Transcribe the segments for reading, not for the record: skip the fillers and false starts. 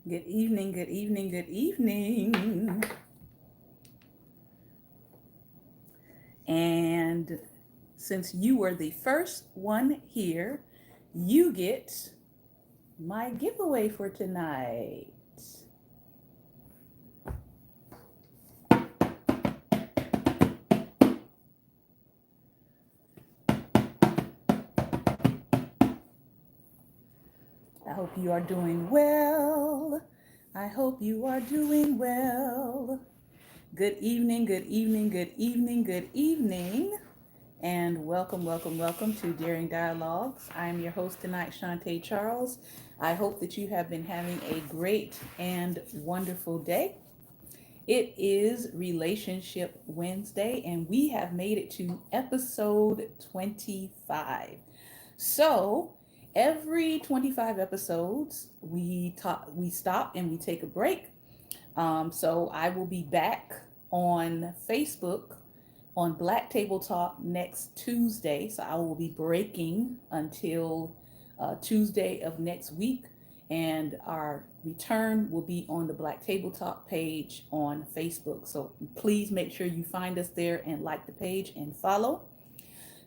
Good evening, good evening, good evening. And since you were the first one here, you get my giveaway for tonight. I hope you are doing well. I hope you are doing well. Good evening, good evening, good evening, good evening. And welcome to Daring Dialogues. I am your host tonight, Shantae Charles. I hope that you have been having a great and wonderful day. It is Relationship Wednesday, and we have made it to episode 25. So, every 25 episodes, we stop and we take a break. So I will be back on Facebook on Black Table Talk next Tuesday. So I will be breaking until Tuesday of next week. And our return will be on the Black Table Talk page on Facebook. So please make sure you find us there and like the page and follow.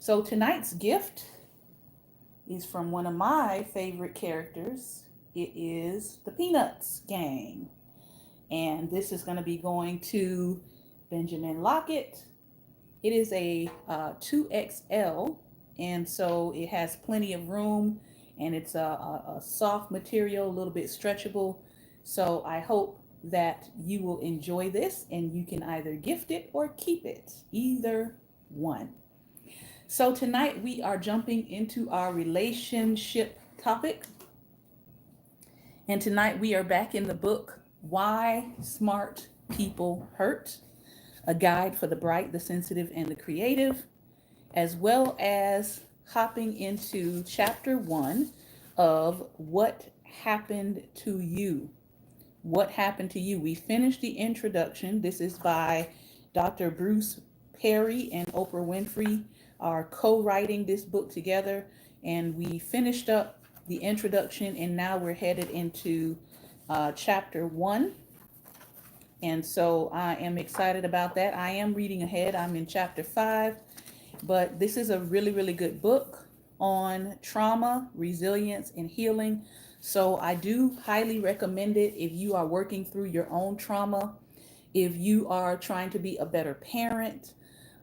So tonight's gift is from one of my favorite characters. It is the Peanuts Gang. And this is going to be going to Benjamin Lockett. It is a 2XL, and so it has plenty of room, and it's a soft material, a little bit stretchable. So I hope that you will enjoy this, and you can either gift it or keep it, either one. So tonight we are jumping into our relationship topic. And tonight we are back in the book, Why Smart People Hurt, a guide for the bright, the sensitive, and the creative, as well as hopping into chapter 1 of What Happened to You. What Happened to You? We finished the introduction. This is by Dr. Bruce Perry and Oprah Winfrey are co-writing this book together, and we finished up the introduction, and now we're headed into chapter 1. And so I am excited about that. I am reading ahead. I'm in chapter 5, but this is a really, really good book on trauma, resilience, and healing. So I do highly recommend it if you are working through your own trauma, if you are trying to be a better parent,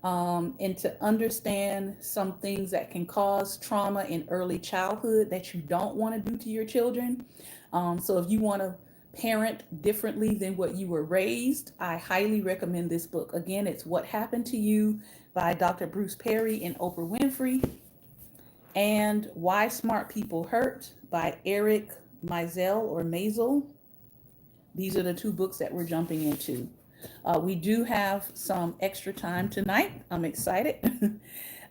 and to understand some things that can cause trauma in early childhood that you don't want to do to your children. So if you want to parent differently than what you were raised, I highly recommend this book. Again, it's What Happened to You by Dr. Bruce Perry and Oprah Winfrey, and Why Smart People Hurt by Eric Maisel or Maisel. These are the two books that we're jumping into. We do have some extra time tonight. I'm excited.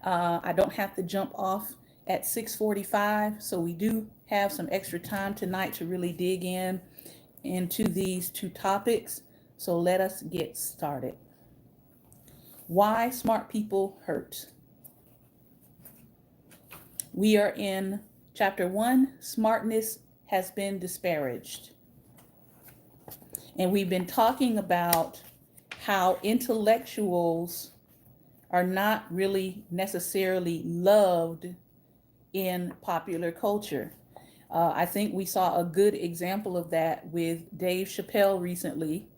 I don't have to jump off at 6:45, so we do have some extra time tonight to really dig into these two topics. So let us get started. Why Smart People Hurt. We are in chapter 1, Smartness Has Been Disparaged. And we've been talking about how intellectuals are not really necessarily loved in popular culture. I think we saw a good example of that with Dave Chappelle recently,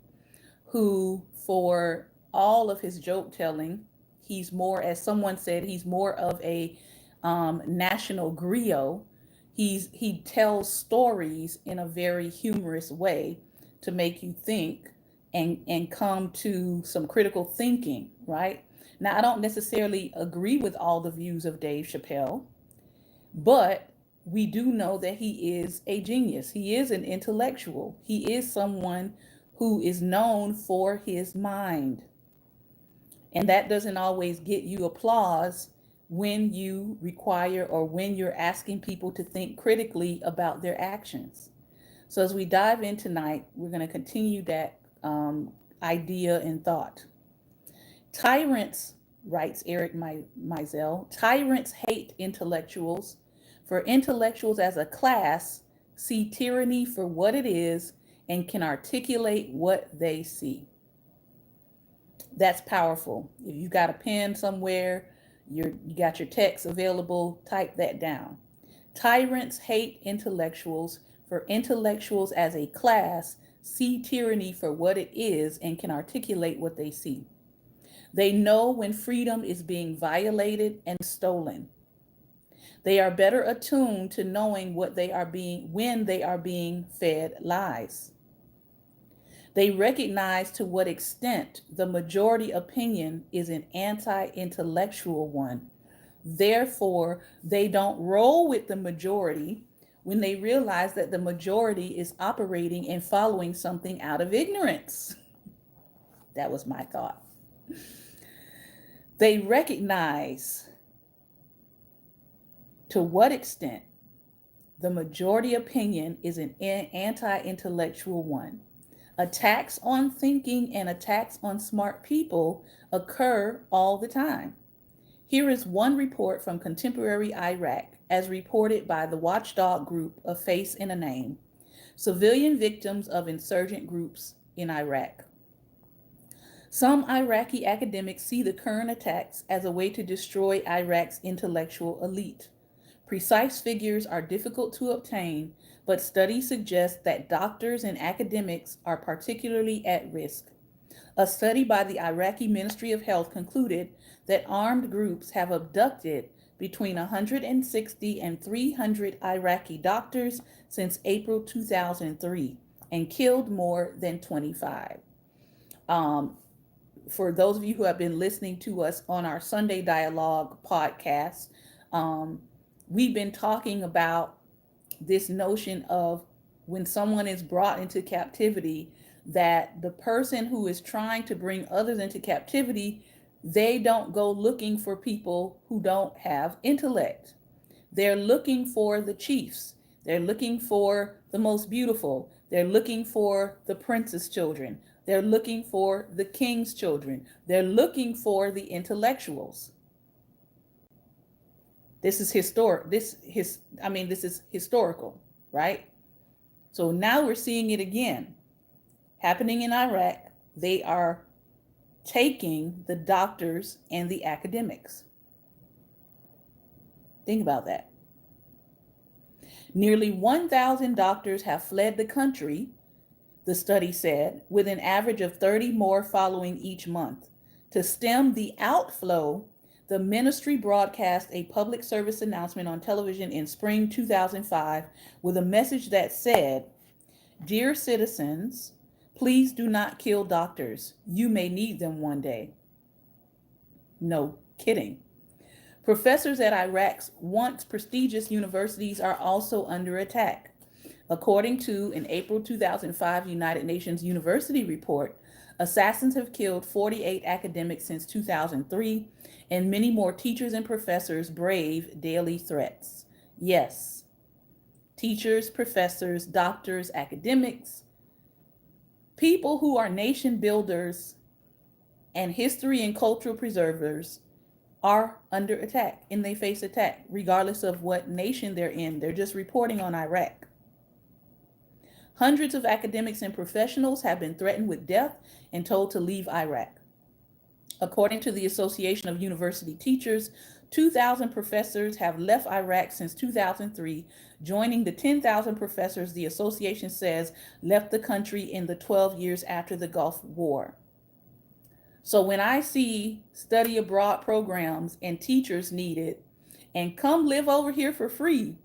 who, for all of his joke telling, he's more, as someone said, he's more of a national griot. He tells stories in a very humorous way to make you think and come to some critical thinking, right? Now, I don't necessarily agree with all the views of Dave Chappelle, but we do know that he is a genius. He is an intellectual. He is someone who is known for his mind. And that doesn't always get you applause when you require or when you're asking people to think critically about their actions. So as we dive in tonight, we're going to continue that idea and thought. Tyrants, writes Eric Maisel, tyrants hate intellectuals, for intellectuals as a class see tyranny for what it is and can articulate what they see. That's powerful. If you got a pen somewhere, you got your text available, type that down. Tyrants hate intellectuals, for intellectuals as a class see tyranny for what it is and can articulate what they see. They know when freedom is being violated and stolen. They are better attuned to knowing what they are being when they are being fed lies. They recognize to what extent the majority opinion is an anti-intellectual one. Therefore, they don't roll with the majority when they realize that the majority is operating and following something out of ignorance. That was my thought. They recognize to what extent the majority opinion is an anti-intellectual one. Attacks on thinking and attacks on smart people occur all the time. Here is one report from contemporary Iraq, as reported by the watchdog group A Face and a Name, civilian victims of insurgent groups in Iraq. Some Iraqi academics see the current attacks as a way to destroy Iraq's intellectual elite. Precise figures are difficult to obtain, but studies suggest that doctors and academics are particularly at risk. A study by the Iraqi Ministry of Health concluded that armed groups have abducted between 160 and 300 Iraqi doctors since April 2003 and killed more than 25. For those of you who have been listening to us on our Sunday Dialogue podcast, we've been talking about this notion of when someone is brought into captivity, that the person who is trying to bring others into captivity, they don't go looking for people who don't have intellect. They're looking for the chiefs. They're looking for the most beautiful. They're looking for the prince's children. They're looking for the king's children. They're looking for the intellectuals. This is historic. This is historical, right? So now we're seeing it again happening in Iraq. They are taking the doctors and the academics. Think about that. Nearly 1,000 doctors have fled the country, the study said, with an average of 30 more following each month. To stem the outflow, the ministry broadcast a public service announcement on television in spring 2005 with a message that said, "Dear citizens, please do not kill doctors. You may need them one day." No kidding. Professors at Iraq's once prestigious universities are also under attack. According to an April 2005 United Nations University report, assassins have killed 48 academics since 2003, and many more teachers and professors brave daily threats. Yes, teachers, professors, doctors, academics, people who are nation builders and history and cultural preservers are under attack, and they face attack regardless of what nation they're in. They're just reporting on Iraq. Hundreds of academics and professionals have been threatened with death and told to leave Iraq. According to the Association of University Teachers, 2,000 professors have left Iraq since 2003, joining the 10,000 professors the association says left the country in the 12 years after the Gulf War. So when I see study abroad programs and teachers needed, and come live over here for free,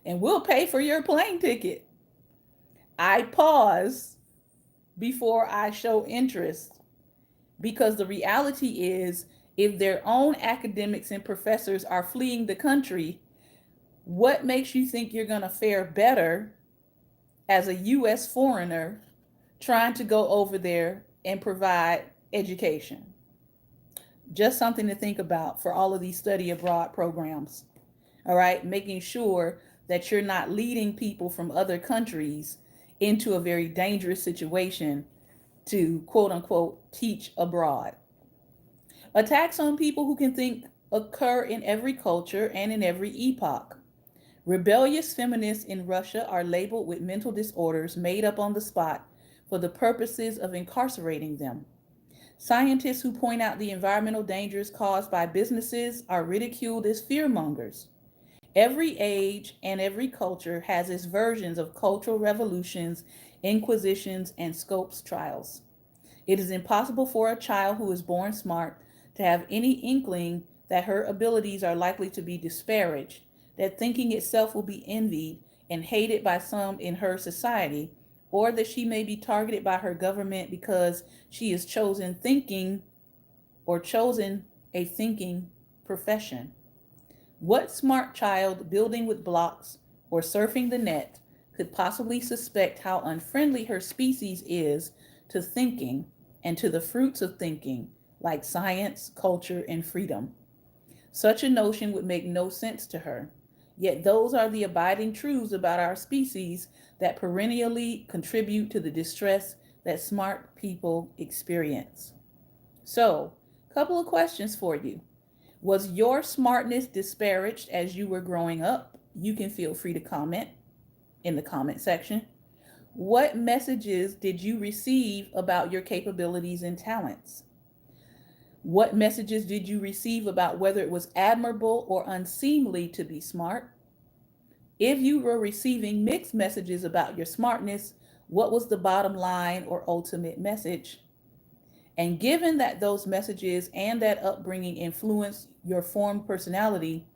and we'll pay for your plane ticket, I pause before I show interest, because the reality is, if their own academics and professors are fleeing the country, what makes you think you're going to fare better as a U.S. foreigner trying to go over there and provide education? Just something to think about for all of these study abroad programs. All right, making sure that you're not leading people from other countries into a very dangerous situation to quote unquote teach abroad. Attacks on people who can think occur in every culture and in every epoch. Rebellious feminists in Russia are labeled with mental disorders made up on the spot for the purposes of incarcerating them. Scientists who point out the environmental dangers caused by businesses are ridiculed as fearmongers. Every age and every culture has its versions of cultural revolutions, inquisitions, and Scopes trials. It is impossible for a child who is born smart to have any inkling that her abilities are likely to be disparaged, that thinking itself will be envied and hated by some in her society, or that she may be targeted by her government because she is chosen thinking or chosen a thinking profession. What smart child building with blocks or surfing the net could possibly suspect how unfriendly her species is to thinking and to the fruits of thinking, like science, culture, and freedom? Such a notion would make no sense to her. Yet those are the abiding truths about our species that perennially contribute to the distress that smart people experience. So, a couple of questions for you. Was your smartness disparaged as you were growing up? You can feel free to comment in the comment section. What messages did you receive about your capabilities and talents? What messages did you receive about whether it was admirable or unseemly to be smart? If you were receiving mixed messages about your smartness, what was the bottom line or ultimate message? And given that those messages and that upbringing influence your formed personality,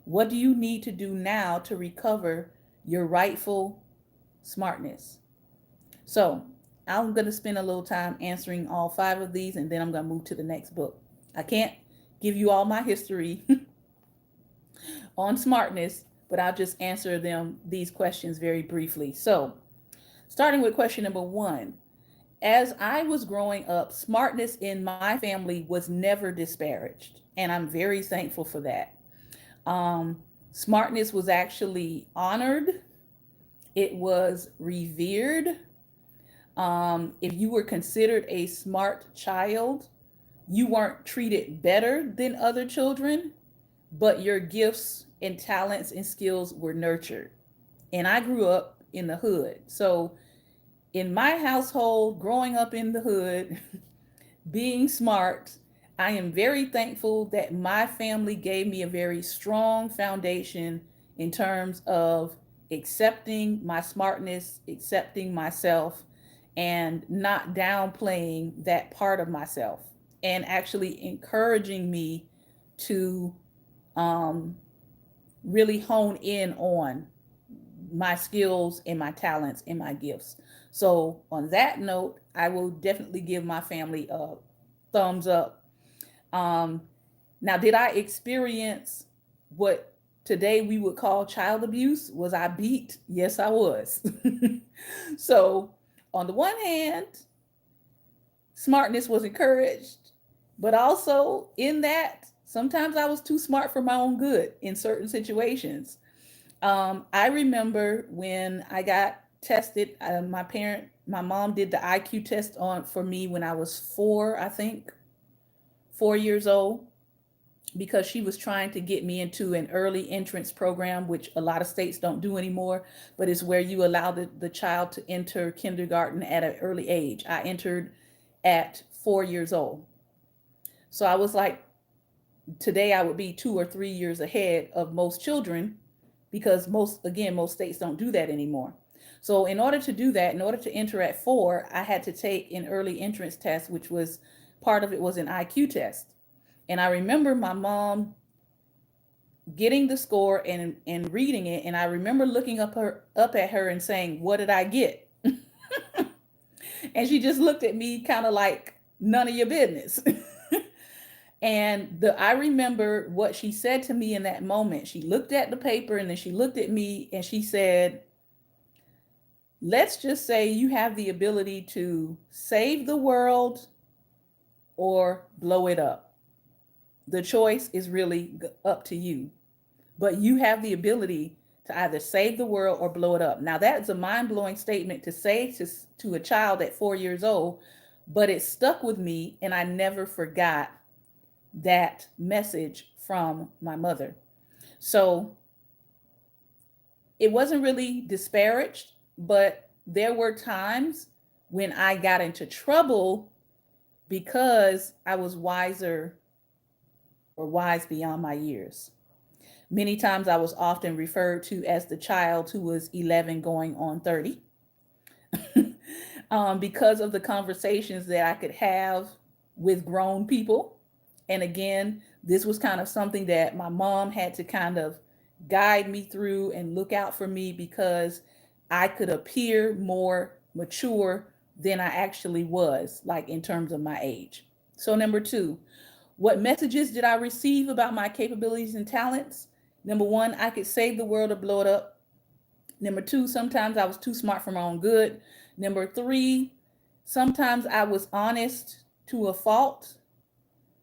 what do you need to do now to recover your rightful smartness? So I'm going to spend a little time answering all 5 of these, and then I'm going to move to the next book. I can't give you all my history on smartness, but I'll just answer these questions very briefly. So starting with question number 1. As I was growing up, smartness in my family was never disparaged, and I'm very thankful for that. Smartness was actually honored. It was revered. If you were considered a smart child, you weren't treated better than other children, but your gifts and talents and skills were nurtured. And I grew up in the hood. So in my household, growing up in the hood, being smart, I am very thankful that my family gave me a very strong foundation in terms of accepting my smartness, accepting myself, and not downplaying that part of myself, and actually encouraging me to really hone in on my skills and my talents and my gifts. So on that note, I will definitely give my family a thumbs up. Now, did I experience what today we would call child abuse? Was I beat? Yes, I was. So on the one hand, smartness was encouraged, but also in that, sometimes I was too smart for my own good in certain situations. I remember when I got tested, my mom did the IQ test for me when I was 4, I think, 4 years old, because she was trying to get me into an early entrance program, which a lot of states don't do anymore, but it's where you allow the child to enter kindergarten at an early age. I entered at 4 years old. So I was like, today I would be 2 or 3 years ahead of most children, because most states don't do that anymore. So in order to do that, in order to enter at 4, I had to take an early entrance test, which was part of it was an IQ test. And I remember my mom getting the score and reading it, and I remember looking up at her and saying, "What did I get?" And she just looked at me kind of like, "None of your business." And I remember what she said to me in that moment. She looked at the paper and then she looked at me and she said, "Let's just say you have the ability to save the world or blow it up. The choice is really up to you. But you have the ability to either save the world or blow it up." Now, that's a mind-blowing statement to say to a child at 4 years old, but it stuck with me and I never forgot that message from my mother. So it wasn't really disparaged, but there were times when I got into trouble because I was wiser or wise beyond my years. Many times I was often referred to as the child who was 11 going on 30 because of the conversations that I could have with grown people. And again, this was kind of something that my mom had to kind of guide me through and look out for me because I could appear more mature than I actually was, like in terms of my age. So, number two, what messages did I receive about my capabilities and talents? Number one, I could save the world or blow it up. Number two, sometimes I was too smart for my own good. Number three, sometimes I was honest to a fault,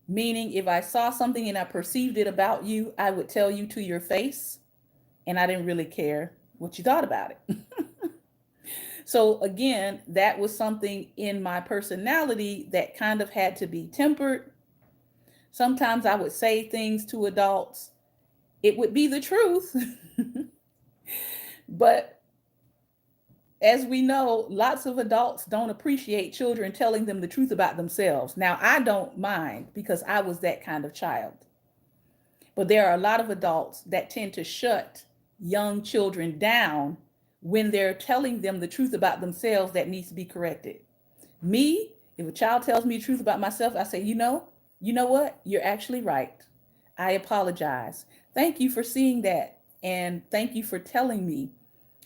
meaning if I saw something and I perceived it about you, I would tell you to your face, and I didn't really care what you thought about it. So, again, that was something in my personality that kind of had to be tempered. Sometimes I would say things to adults, it would be the truth. But as we know, lots of adults don't appreciate children telling them the truth about themselves. Now, I don't mind because I was that kind of child. But there are a lot of adults that tend to shut young children down when they're telling them the truth about themselves that needs to be corrected. Me, if a child tells me the truth about myself, I say, you know what? You're actually right. I apologize. Thank you for seeing that. And thank you for telling me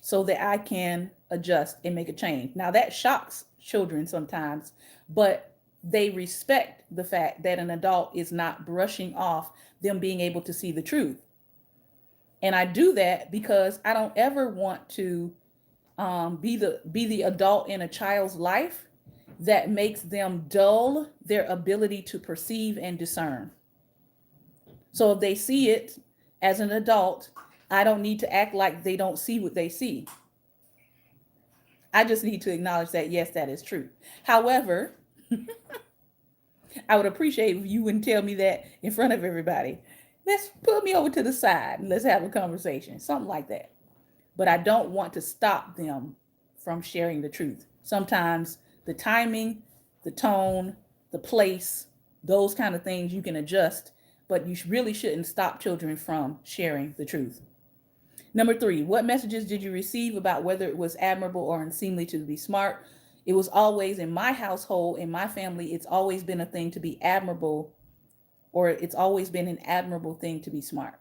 so that I can adjust and make a change. Now, that shocks children sometimes, but they respect the fact that an adult is not brushing off them being able to see the truth. And I do that because I don't ever want to be the adult in a child's life that makes them dull their ability to perceive and discern. So if they see it as an adult, I don't need to act like they don't see what they see. I just need to acknowledge that, yes, that is true. However, I would appreciate if you wouldn't tell me that in front of everybody. Let's put me over to the side and let's have a conversation, something like that. But I don't want to stop them from sharing the truth. Sometimes the timing, the tone, the place, those kind of things you can adjust, but you really shouldn't stop children from sharing the truth. Number three, what messages did you receive about whether it was admirable or unseemly to be smart? It was always in my household, in my family, it's always been a thing to be admirable, or it's always been an admirable thing to be smart.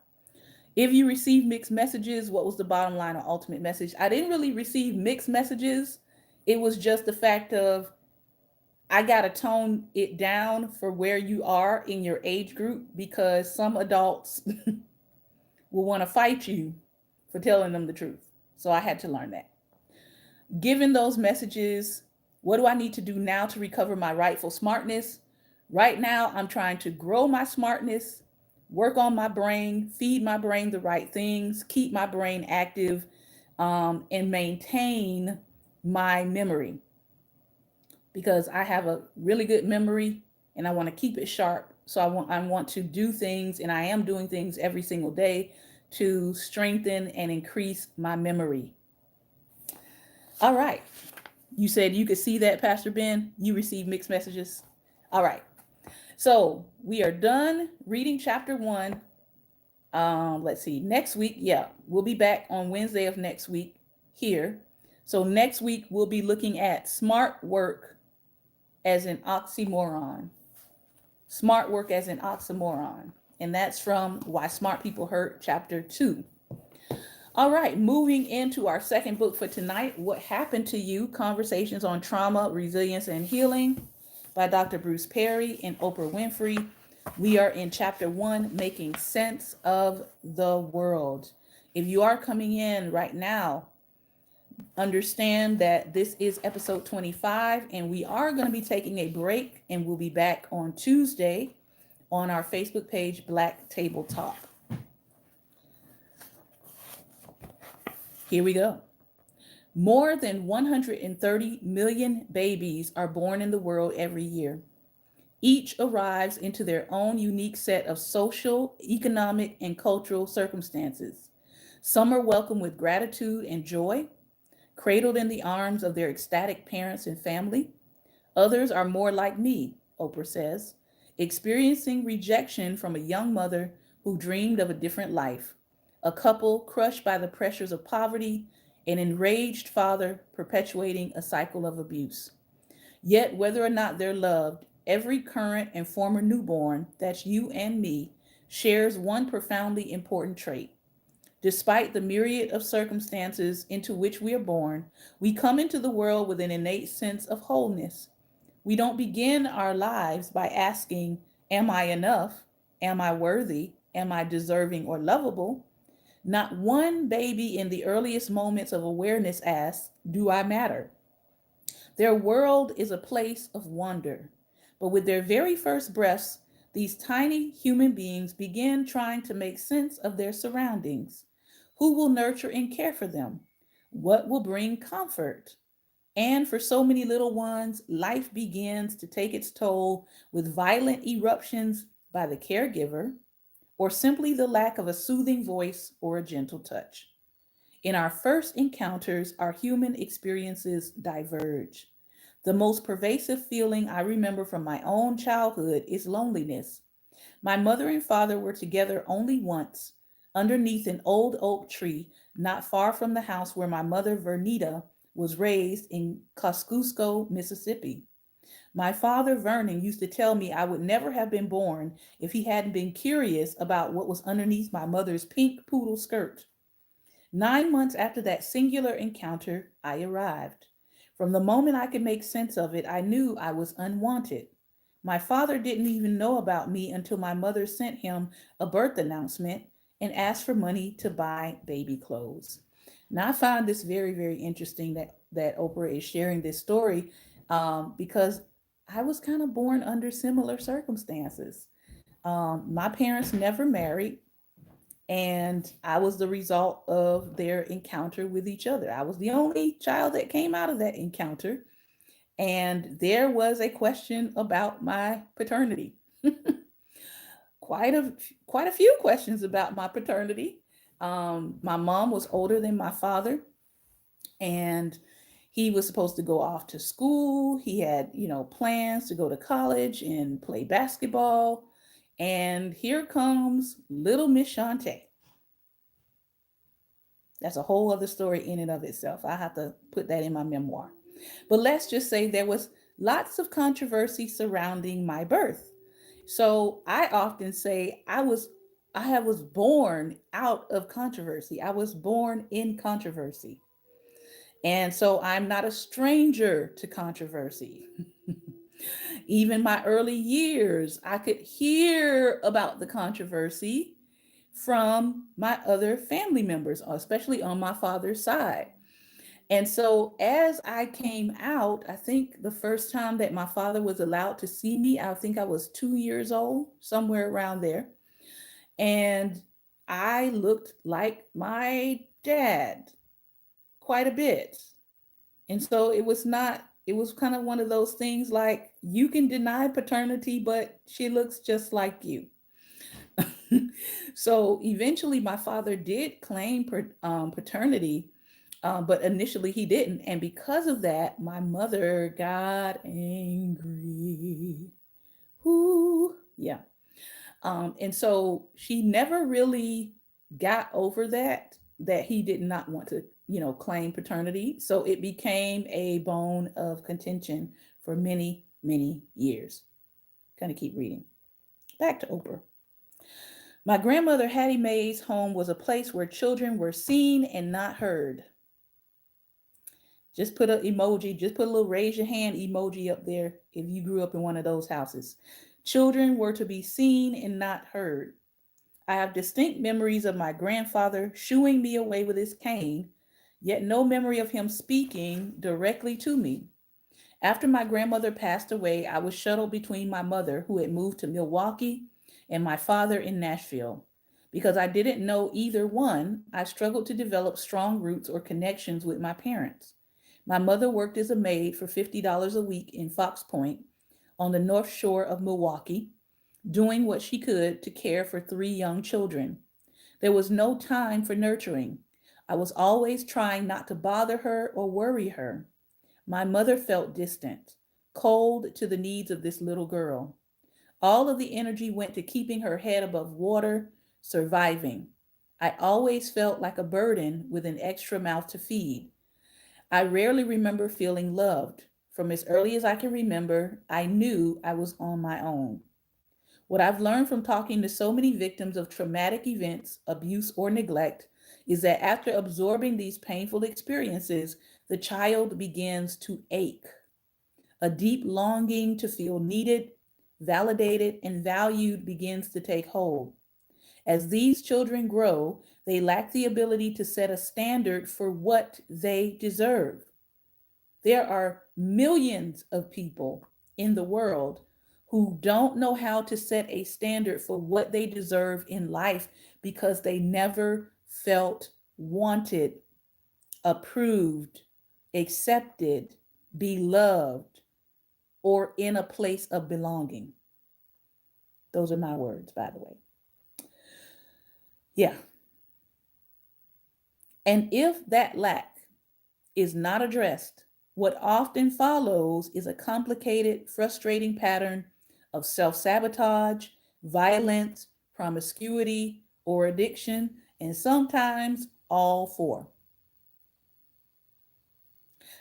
If you receive mixed messages, what was the bottom line or ultimate message? I didn't really receive mixed messages. It was just the fact of I got to tone it down for where you are in your age group because some adults will want to fight you for telling them the truth. So I had to learn that. Given those messages, what do I need to do now to recover my rightful smartness? Right now, I'm trying to grow my smartness, work on my brain, feed my brain the right things, keep my brain active, and maintain my memory. Because I have a really good memory and I want to keep it sharp. So I want to do things, and I am doing things every single day to strengthen and increase my memory. All right. You said you could see that, Pastor Ben. You received mixed messages. All right. So we are done reading chapter 1. Let's see. Next week, we'll be back on Wednesday of next week here. So next week, we'll be looking at smart work as an oxymoron. Smart work as an oxymoron. And that's from Why Smart People Hurt, chapter 2. All right, moving into our second book for tonight, What Happened to You? Conversations on Trauma, Resilience, and Healing by Dr. Bruce Perry and Oprah Winfrey. We are in chapter 1, Making Sense of the World. If you are coming in right now, understand that this is episode 25, and we are going to be taking a break, and we'll be back on Tuesday on our Facebook page, Black Table Talk. Here we go. More than 130 million babies are born in the world every year. Each arrives into their own unique set of social, economic, and cultural circumstances. Some are welcomed with gratitude and joy, cradled in the arms of their ecstatic parents and family. Others are more like me, Oprah says, experiencing rejection from a young mother who dreamed of a different life, a couple crushed by the pressures of poverty, an enraged father perpetuating a cycle of abuse. Yet, whether or not they're loved, every current and former newborn, that's you and me, shares one profoundly important trait. Despite the myriad of circumstances into which we are born, we come into the world with an innate sense of wholeness. We don't begin our lives by asking, am I enough? Am I worthy? Am I deserving or lovable? Not one baby in the earliest moments of awareness asks, do I matter? Their world is a place of wonder. But with their very first breaths, these tiny human beings begin trying to make sense of their surroundings. Who will nurture and care for them? What will bring comfort? And for so many little ones, life begins to take its toll with violent eruptions by the caregiver or simply the lack of a soothing voice or a gentle touch. In our first encounters, our human experiences diverge. The most pervasive feeling I remember from my own childhood is loneliness. My mother and father were together only once, underneath an old oak tree not far from the house where my mother, Vernita, was raised in Kosciuszko, Mississippi. My father, Vernon, used to tell me I would never have been born if he hadn't been curious about what was underneath my mother's pink poodle skirt. 9 months after that singular encounter, I arrived. From the moment I could make sense of it, I knew I was unwanted. My father didn't even know about me until my mother sent him a birth announcement and asked for money to buy baby clothes. Now, I find this very, very interesting that Oprah is sharing this story because I was kind of born under similar circumstances. My parents never married, and I was the result of their encounter with each other. I was the only child that came out of that encounter, and there was a question about my paternity. quite a quite a few questions about my paternity. My mom was older than my father, and he was supposed to go off to school. He had, plans to go to college and play basketball. And here comes little Miss Shantae. That's a whole other story in and of itself. I have to put that in my memoir. But let's just say there was lots of controversy surrounding my birth. So I often say I was born out of controversy. I was born in controversy. And so I'm not a stranger to controversy. Even my early years, I could hear about the controversy from my other family members, especially on my father's side. And so as I came out, I think the first time that my father was allowed to see me, I think I was 2 years old, somewhere around there. And I looked like my dad quite a bit. And so it was kind of one of those things like you can deny paternity, but she looks just like you. So eventually, my father did claim paternity, but initially he didn't. And because of that, my mother got angry. Ooh, yeah. And so she never really got over that he did not want to, claim paternity. So it became a bone of contention for many, many years. Gonna keep reading. Back to Oprah. My grandmother Hattie Mae's home was a place where children were seen and not heard. Just put an emoji, just put a little raise your hand emoji up there if you grew up in one of those houses. Children were to be seen and not heard. I have distinct memories of my grandfather shooing me away with his cane, yet no memory of him speaking directly to me. After my grandmother passed away, I was shuttled between my mother, who had moved to Milwaukee, and my father in Nashville. Because I didn't know either one, I struggled to develop strong roots or connections with my parents. My mother worked as a maid for $50 a week in Fox Point on the North Shore of Milwaukee, doing what she could to care for three young children. There was no time for nurturing. I was always trying not to bother her or worry her. My mother felt distant, cold to the needs of this little girl. All of the energy went to keeping her head above water, surviving. I always felt like a burden with an extra mouth to feed. I rarely remember feeling loved. From as early as I can remember, I knew I was on my own. What I've learned from talking to so many victims of traumatic events, abuse, or neglect is that after absorbing these painful experiences, the child begins to ache. A deep longing to feel needed, validated, and valued begins to take hold. As these children grow, they lack the ability to set a standard for what they deserve. There are millions of people in the world who don't know how to set a standard for what they deserve in life because they never felt wanted, approved, accepted, beloved, or in a place of belonging. Those are my words, by the way. Yeah. And if that lack is not addressed, what often follows is a complicated, frustrating pattern of self sabotage, violence, promiscuity, or addiction, and sometimes all four.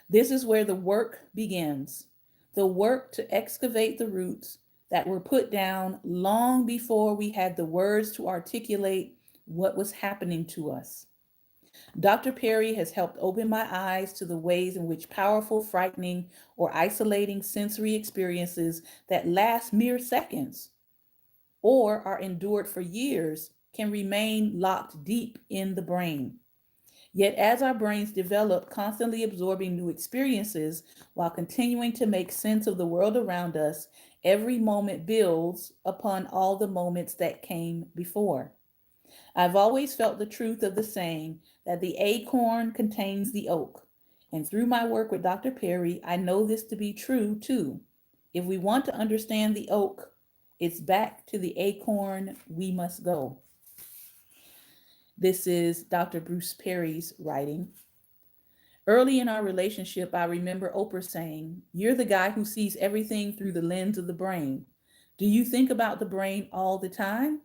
This is where the work begins, the work to excavate the roots that were put down long before we had the words to articulate what was happening to us. Dr. Perry has helped open my eyes to the ways in which powerful, frightening, or isolating sensory experiences that last mere seconds or are endured for years can remain locked deep in the brain. Yet, as our brains develop, constantly absorbing new experiences while continuing to make sense of the world around us, every moment builds upon all the moments that came before. I've always felt the truth of the saying that the acorn contains the oak. And through my work with Dr. Perry, I know this to be true too. If we want to understand the oak, it's back to the acorn we must go. This is Dr. Bruce Perry's writing. Early in our relationship, I remember Oprah saying, "You're the guy who sees everything through the lens of the brain. Do you think about the brain all the time?"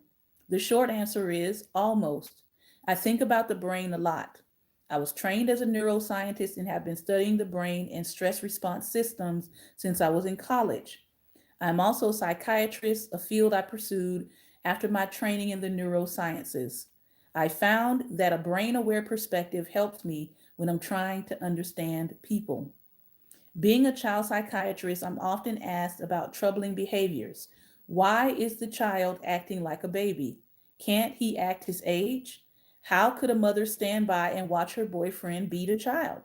The short answer is almost. I think about the brain a lot. I was trained as a neuroscientist and have been studying the brain and stress response systems since I was in college. I'm also a psychiatrist, a field I pursued after my training in the neurosciences. I found that a brain aware perspective helps me when I'm trying to understand people. Being a child psychiatrist, I'm often asked about troubling behaviors. Why is the child acting like a baby? Can't he act his age? How could a mother stand by and watch her boyfriend beat a child?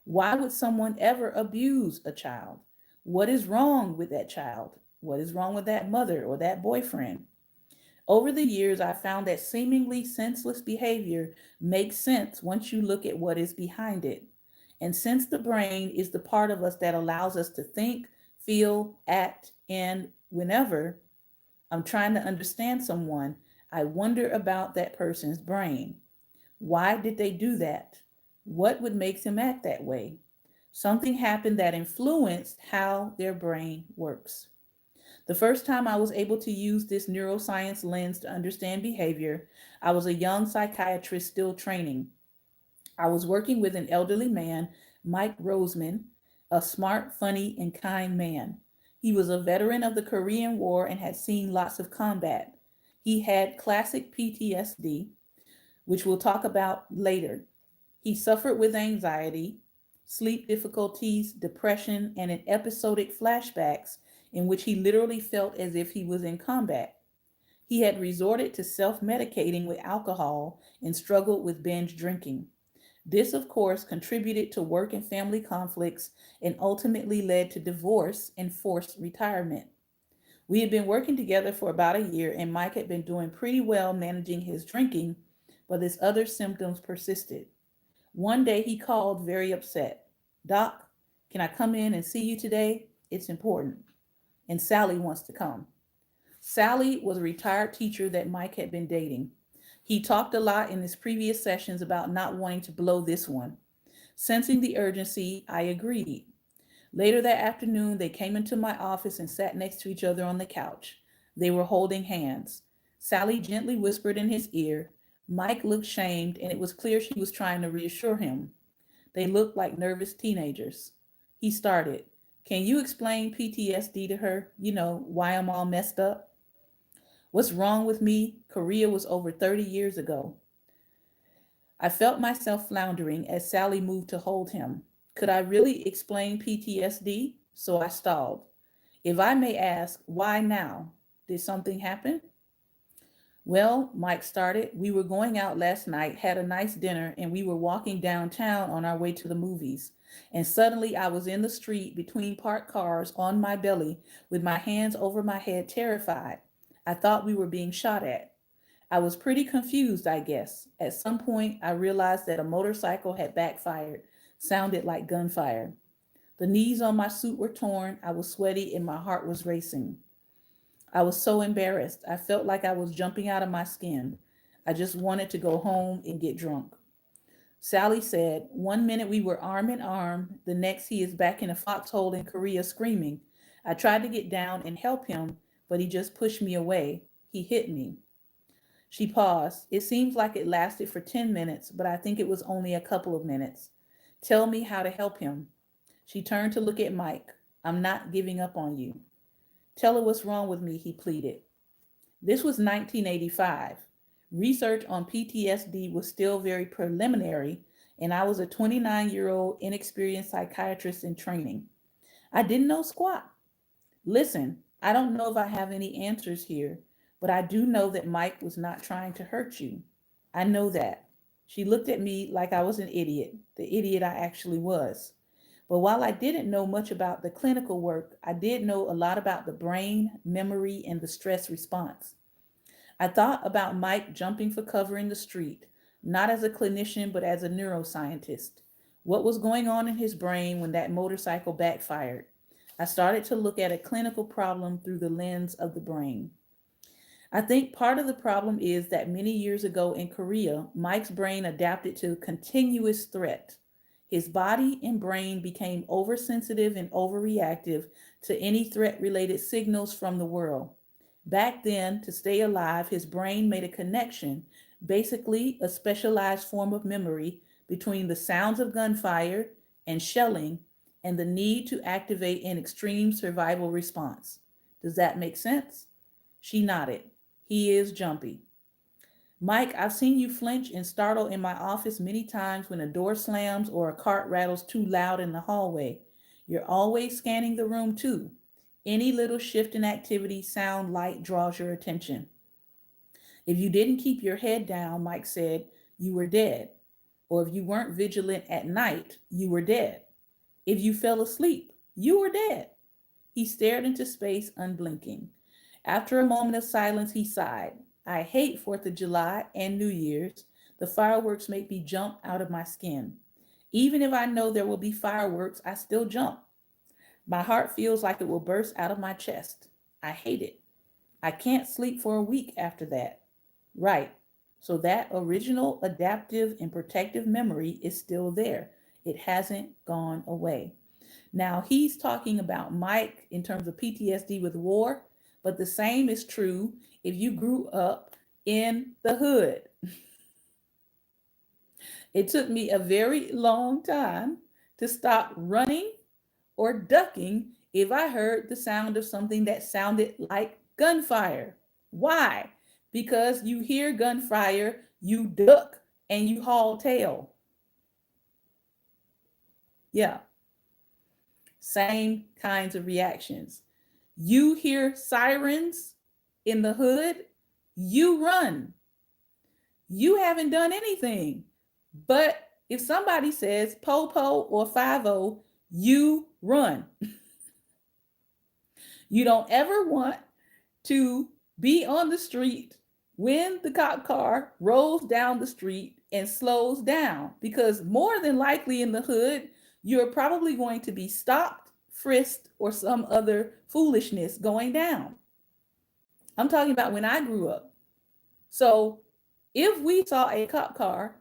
Why would someone ever abuse a child? What is wrong with that child? What is wrong with that mother or that boyfriend? Over the years, I found that seemingly senseless behavior makes sense once you look at what is behind it. And since the brain is the part of us that allows us to think, feel, act, and whenever I'm trying to understand someone, I wonder about that person's brain. Why did they do that? What would make them act that way? Something happened that influenced how their brain works. The first time I was able to use this neuroscience lens to understand behavior, I was a young psychiatrist still training. I was working with an elderly man, Mike Roseman, a smart, funny, and kind man. He was a veteran of the Korean War and had seen lots of combat. He had classic PTSD, which we'll talk about later. He suffered with anxiety, sleep difficulties, depression, and in episodic flashbacks in which he literally felt as if he was in combat. He had resorted to self medicating with alcohol and struggled with binge drinking. This, of course, contributed to work and family conflicts and ultimately led to divorce and forced retirement. We had been working together for about a year, and Mike had been doing pretty well managing his drinking, but his other symptoms persisted. One day he called very upset. "Doc, can I come in and see you today? It's important. And Sally wants to come." Sally was a retired teacher that Mike had been dating. He talked a lot in his previous sessions about not wanting to blow this one. Sensing the urgency, I agreed. Later that afternoon, they came into my office and sat next to each other on the couch. They were holding hands. Sally gently whispered in his ear. Mike looked shamed, and it was clear she was trying to reassure him. They looked like nervous teenagers. He started, "Can you explain PTSD to her? You know, why I'm all messed up?" "What's wrong with me? Korea was over 30 years ago." I felt myself floundering as Sally moved to hold him. Could I really explain PTSD? So I stalled. "If I may ask, why now? Did something happen?" "Well," Mike started, "we were going out last night, had a nice dinner, and we were walking downtown on our way to the movies. And suddenly I was in the street between parked cars on my belly with my hands over my head, terrified. I thought we were being shot at. I was pretty confused, I guess. At some point, I realized that a motorcycle had backfired, sounded like gunfire. The knees on my suit were torn, I was sweaty, and my heart was racing. I was so embarrassed. I felt like I was jumping out of my skin. I just wanted to go home and get drunk." Sally said, "One minute we were arm in arm, the next he is back in a foxhole in Korea screaming. I tried to get down and help him, but he just pushed me away. He hit me." She paused. "It seems like it lasted for 10 minutes, but I think it was only a couple of minutes. Tell me how to help him." She turned to look at Mike. "I'm not giving up on you." "Tell her what's wrong with me," he pleaded. This was 1985. Research on PTSD was still very preliminary, and I was a 29-year-old inexperienced psychiatrist in training. I didn't know squat. "Listen, I don't know if I have any answers here, but I do know that Mike was not trying to hurt you. I know that." She looked at me like I was an idiot, the idiot I actually was. But while I didn't know much about the clinical work, I did know a lot about the brain, memory, and the stress response. I thought about Mike jumping for cover in the street, not as a clinician, but as a neuroscientist. What was going on in his brain when that motorcycle backfired? I started to look at a clinical problem through the lens of the brain. I think part of the problem is that many years ago in Korea, Mike's brain adapted to continuous threat. His body and brain became oversensitive and overreactive to any threat related signals from the world. Back then, to stay alive, his brain made a connection, basically a specialized form of memory, between the sounds of gunfire and shelling and the need to activate an extreme survival response. Does that make sense? She nodded. He is jumpy. "Mike, I've seen you flinch and startle in my office many times when a door slams or a cart rattles too loud in the hallway. You're always scanning the room too. Any little shift in activity, sound, light draws your attention." "If you didn't keep your head down," Mike said, "you were dead. Or if you weren't vigilant at night, you were dead. If you fell asleep, you were dead." He stared into space, unblinking. After a moment of silence, he sighed. "I hate 4th of July and New Year's. The fireworks make me jump out of my skin. Even if I know there will be fireworks, I still jump. My heart feels like it will burst out of my chest. I hate it. I can't sleep for a week after that." Right. So that original adaptive and protective memory is still there. It hasn't gone away. Now, he's talking about Mike in terms of PTSD with war, but the same is true if you grew up in the hood. It took me a very long time to stop running or ducking if I heard the sound of something that sounded like gunfire. Why? Because you hear gunfire, you duck, and you haul tail. Yeah, same kinds of reactions. You hear sirens in the hood, you run. You haven't done anything. But if somebody says po-po or 5-0, you run. You don't ever want to be on the street when the cop car rolls down the street and slows down, because more than likely in the hood, you're probably going to be stopped, frisked, or some other foolishness going down. I'm talking about when I grew up. So If we saw a cop car,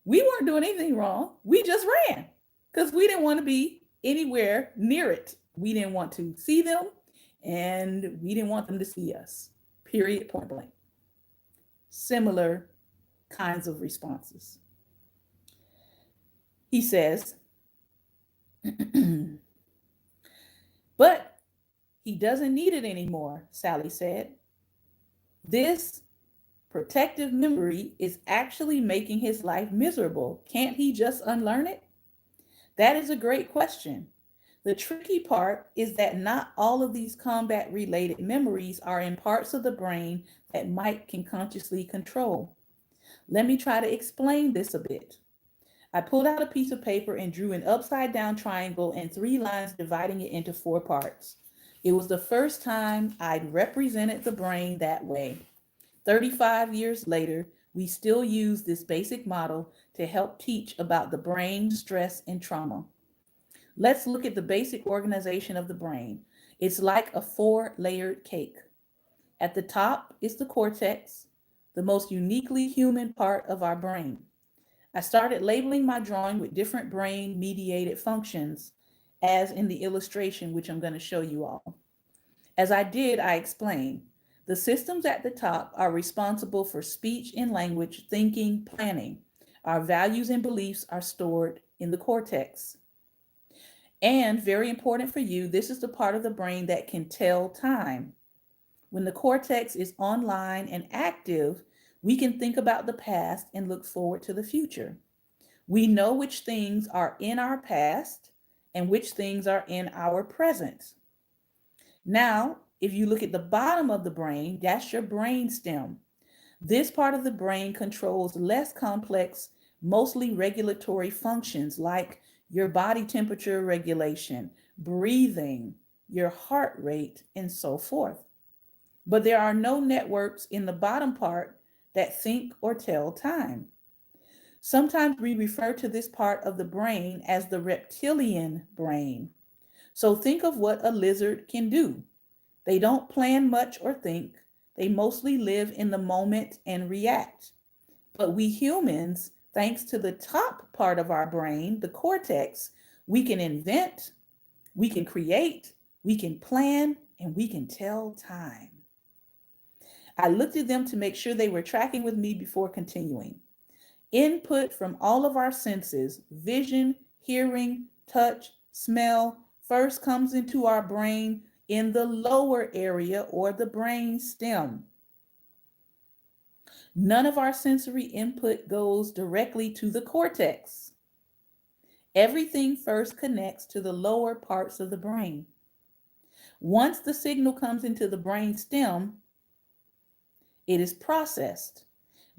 we weren't doing anything wrong. We just ran because we didn't want to be anywhere near it. We didn't want to see them and we didn't want them to see us. Period, point blank. Similar kinds of responses. He says, but he doesn't need it anymore, Sally said. This protective memory is actually making his life miserable. Can't he just unlearn it? That is a great question. The tricky part is that not all of these combat related memories are in parts of the brain that Mike can consciously control. Let me try to explain this a bit. I pulled out a piece of paper and drew an upside down triangle and 3 lines dividing it into 4 parts. It was the first time I'd represented the brain that way. 35 years later, we still use this basic model to help teach about the brain, stress, and trauma. Let's look at the basic organization of the brain. It's like a 4-layered cake. At the top is the cortex, the most uniquely human part of our brain. I started labeling my drawing with different brain-mediated functions, as in the illustration, which I'm going to show you all. As I did, I explained. The systems at the top are responsible for speech and language, thinking, planning. Our values and beliefs are stored in the cortex. And very important for you, this is the part of the brain that can tell time. When the cortex is online and active, we can think about the past and look forward to the future. We know which things are in our past and which things are in our present. Now, if you look at the bottom of the brain, that's your brain stem. This part of the brain controls less complex, mostly regulatory functions like your body temperature regulation, breathing, your heart rate, and so forth. But there are no networks in the bottom part that think or tell time. Sometimes we refer to this part of the brain as the reptilian brain. So think of what a lizard can do. They don't plan much or think. They mostly live in the moment and react. But we humans, thanks to the top part of our brain, the cortex, we can invent, we can create, we can plan, and we can tell time. I looked at them to make sure they were tracking with me before continuing. Input from all of our senses, vision, hearing, touch, smell, first comes into our brain in the lower area or the brain stem. None of our sensory input goes directly to the cortex. Everything first connects to the lower parts of the brain. Once the signal comes into the brain stem, it is processed.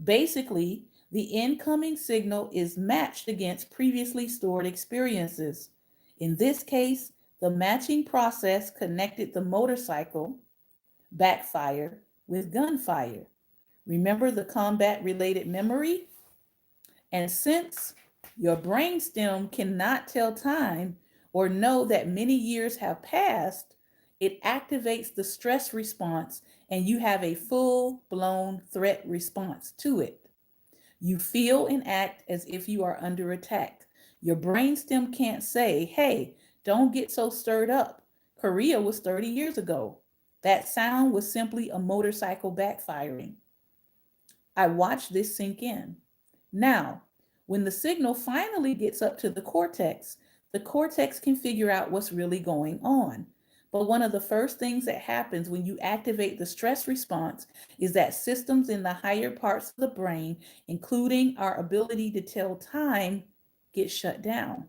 Basically, the incoming signal is matched against previously stored experiences. In this case, the matching process connected the motorcycle backfire with gunfire. Remember the combat-related memory? And since your brainstem cannot tell time or know that many years have passed, it activates the stress response and you have a full-blown threat response to it. You feel and act as if you are under attack. Your brainstem can't say, hey, don't get so stirred up. Korea was 30 years ago. That sound was simply a motorcycle backfiring. I watched this sink in. Now, when the signal finally gets up to the cortex can figure out what's really going on. But one of the first things that happens when you activate the stress response is that systems in the higher parts of the brain, including our ability to tell time, get shut down.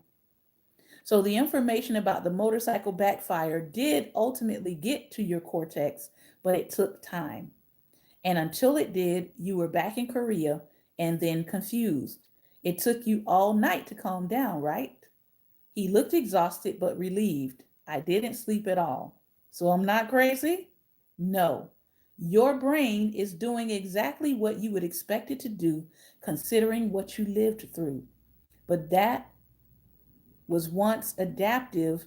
So the information about the motorcycle backfire did ultimately get to your cortex, but it took time. And until it did, you were back in Korea and then confused. It took you all night to calm down, right? He looked exhausted but relieved. I didn't sleep at all. So I'm not crazy? No. Your brain is doing exactly what you would expect it to do, considering what you lived through. But that was once adaptive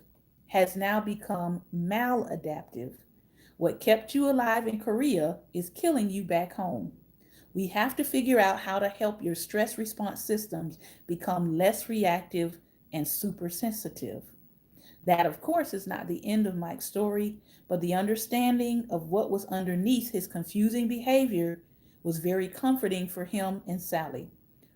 has now become maladaptive. What kept you alive in Korea is killing you back home. We have to figure out how to help your stress response systems become less reactive and super sensitive. That, of course, is not the end of Mike's story, but the understanding of what was underneath his confusing behavior was very comforting for him and Sally.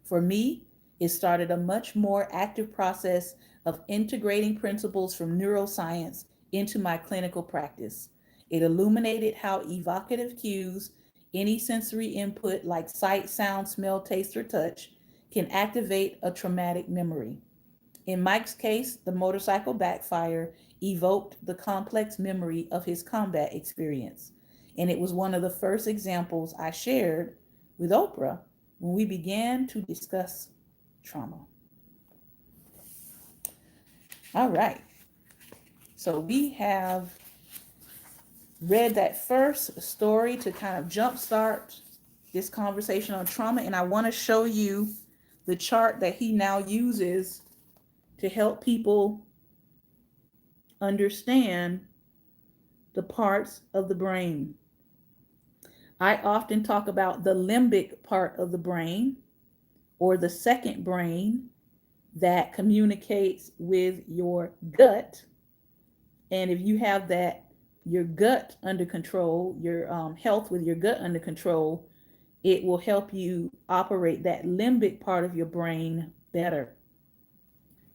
For me, it started a much more active process of integrating principles from neuroscience into my clinical practice. It illuminated how evocative cues, any sensory input like sight, sound, smell, taste, or touch, can activate a traumatic memory. In Mike's case, the motorcycle backfire evoked the complex memory of his combat experience. And it was one of the first examples I shared with Oprah when we began to discuss trauma. All right. So we have read that first story to kind of jumpstart this conversation on trauma. And I want to show you the chart that he now uses to help people understand the parts of the brain. I often talk about the limbic part of the brain, or the second brain, that communicates with your gut. And if you have your gut under control, your health with your gut under control, it will help you operate that limbic part of your brain better.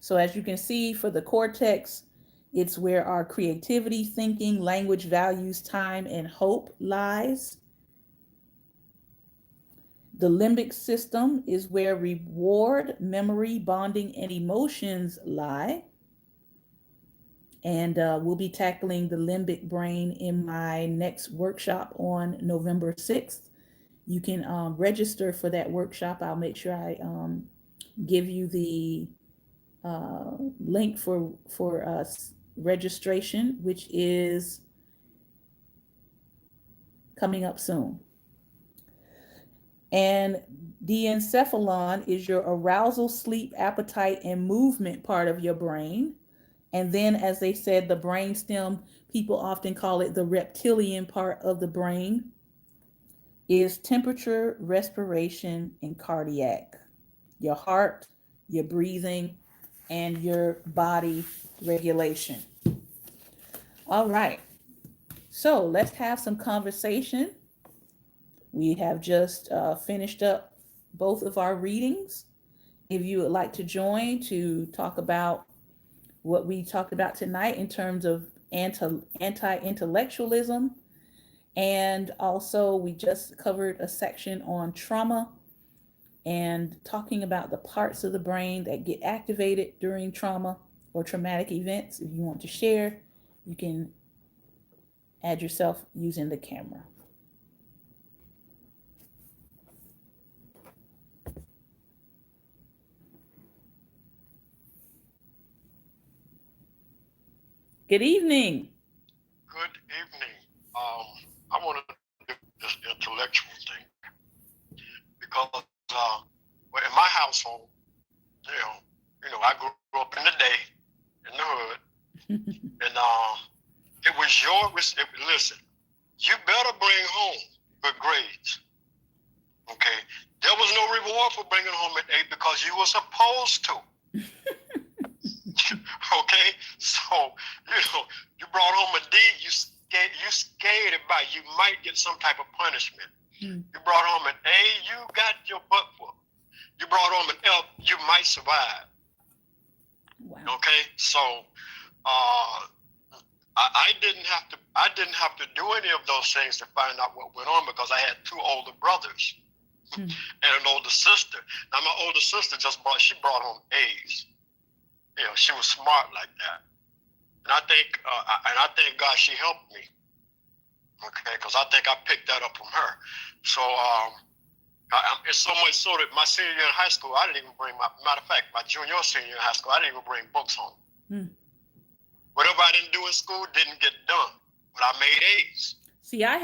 So as you can see, for the cortex, it's where our creativity, thinking, language, values, time, and hope lies. The limbic system is where reward, memory, bonding, and emotions lie. And we'll be tackling the limbic brain in my next workshop on November 6th. You can register for that workshop. I'll make sure I give you the link for registration, which is coming up soon. And diencephalon is your arousal, sleep, appetite, and movement part of your brain. And then, as they said, the brainstem, people often call it the reptilian part of the brain, is temperature, respiration, and cardiac. Your heart, your breathing, and your body regulation. All right. So let's have some conversation. We have just finished up both of our readings. If you would like to join to talk about what we talked about tonight in terms of anti-intellectualism, and also we just covered a section on trauma and talking about the parts of the brain that get activated during trauma or traumatic events. If you want to share, you can add yourself using the camera. Good evening. Good evening. I want to do this intellectual thing because, well, in my household, I grew up in the day, in the hood, and it was listen, you better bring home good grades. Okay, there was no reward for bringing home an A because you were supposed to. Okay, so you brought home a D. You skated by. You might get some type of punishment. You brought home an A. You got your butt whooped. You brought home an F. You might survive. Wow. Okay, so I didn't have to do any of those things to find out what went on because I had two older brothers and an older sister. Now my older sister she brought home A's. She was smart like that, and I thank God she helped me. Okay, because I think I picked that up from her. So it's so much so that my senior year in high school, I didn't even bring matter of fact, my junior or senior year in high school, I didn't even bring books home. Whatever I didn't do in school didn't get done, but I made A's. See, I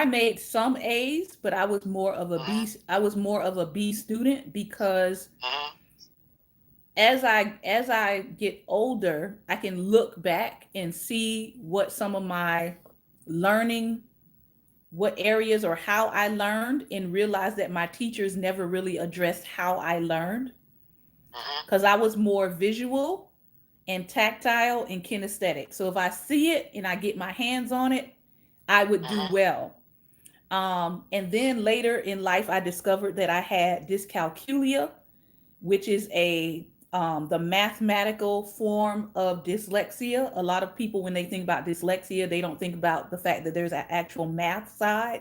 made some A's, but I was more of a B. I was more of a B student because as I get older, I can look back and see what some of my learning what areas or how I learned, and realized that my teachers never really addressed how I learned, Mhm. because I was more visual and tactile and kinesthetic. So if I see it and I get my hands on it, I would do Mhm. well. And then later in life, I discovered that I had dyscalculia, which is a the mathematical form of dyslexia. A lot of people, when they think about dyslexia, they don't think about the fact that there's an actual math side.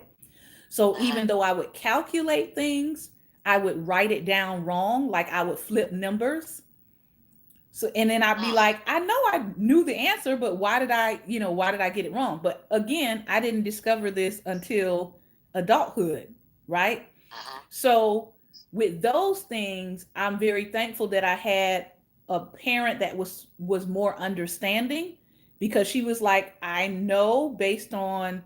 So even Mhm. though I would calculate things, I would write it down wrong, like I would flip numbers. So and then I'd be Mhm. like, I know I knew the answer, but why did I get it wrong? But again, I didn't discover this until adulthood, right? Mhm. So with those things, I'm very thankful that I had a parent that was more understanding, because she was like, I know based on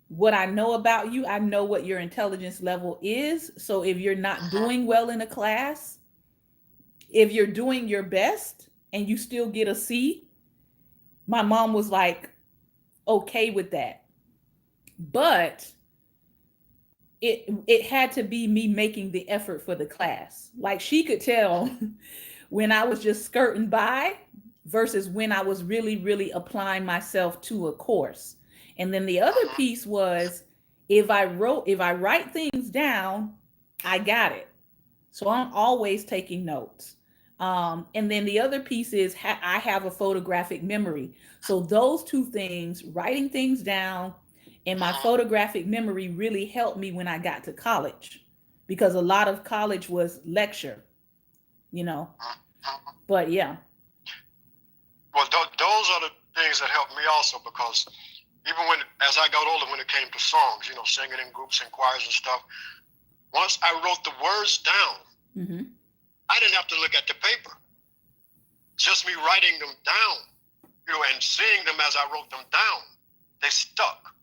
what I know about you, I know what your intelligence level is. So if you're not Mhm. doing well in a class, if you're doing your best and you still get a C, my mom was like okay with that. But it had to be me making the effort for the class. Like she could tell when I was just skirting by versus when I was really applying myself to a course. And then the other Mhm. piece was, if I write things down, I got it. So I'm always taking notes. And then the other piece is I have a photographic memory. So those two things, writing things down and my Mhm. photographic memory, really helped me when I got to college, because a lot of college was lecture, you know. Mhm. But yeah. Well, those are the things that helped me also because even when, as I got older, when it came to songs, singing in groups and choirs and stuff, once I wrote the words down, Mm-hmm. I didn't have to look at the paper. Just me writing them down, and seeing them as I wrote them down, they stuck.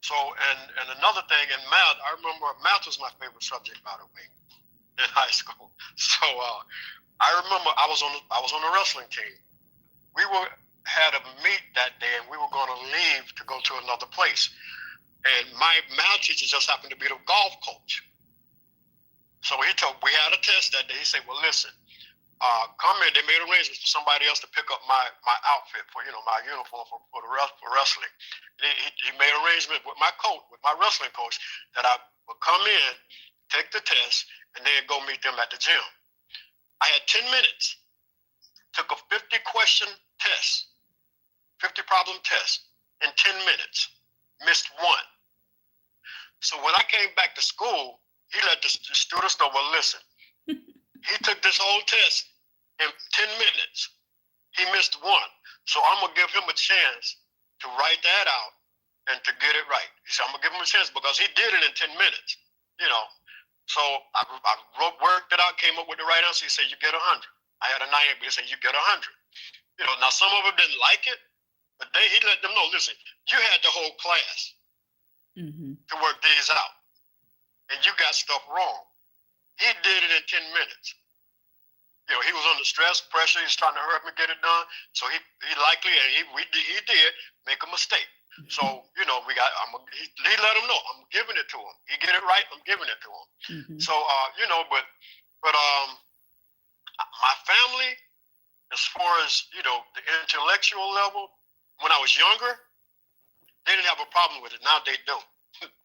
So, and another thing in math, I remember math was my favorite subject, by the way, in high school. So I remember I was on a wrestling team. We were had a meet that day, and we were going to leave to go to another place. And my math teacher just happened to be the golf coach. So we had a test that day. He said, "Well, listen, come in." They made arrangements for somebody else to pick up my outfit for my uniform for wrestling. He made arrangement with my coach, with my wrestling coach, that I would come in, take the test, and then go meet them at the gym. I had 10 minutes. Took a 50 question test, 50 problem test in 10 minutes. Missed one. So when I came back to school, he let the students know, well, listen, he took this whole test in 10 minutes. He missed one. So I'm going to give him a chance to write that out and to get it right. He said, I'm going to give him a chance because he did it in 10 minutes, you know. So I worked it out, came up with the right answer. He said, you get 100. I had a 90, but he said, you get 100. Now some of them didn't like it, but he let them know, listen, you had the whole class Mm-hmm. to work these out, and you got stuff wrong. He did it in 10 minutes. He was under stress, pressure. He's trying to hurry up and get it done. So he likely, and he did make a mistake. So he let him know I'm giving it to him. He get it right, I'm giving it to him. Mm-hmm. So but my family, as far as the intellectual level, when I was younger, they didn't have a problem with it. Now they do.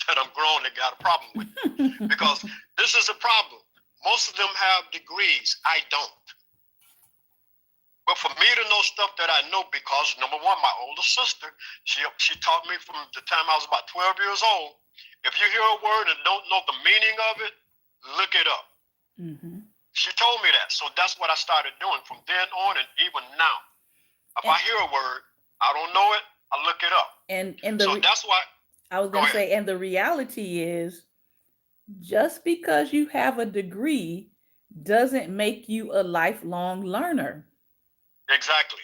That I'm grown, they got a problem with it because this is a problem. Most of them have degrees. I don't. But for me to know stuff that I know, because number one, my older sister, she taught me from the time I was about 12 years old. If you hear a word and don't know the meaning of it, look it up. Mm-hmm. She told me that. So that's what I started doing from then on and even now. If And, I hear a word, I don't know it, I look it up. and So that's why, I was go gonna ahead. say, and the reality is, just because you have a degree doesn't make you a lifelong learner. Exactly.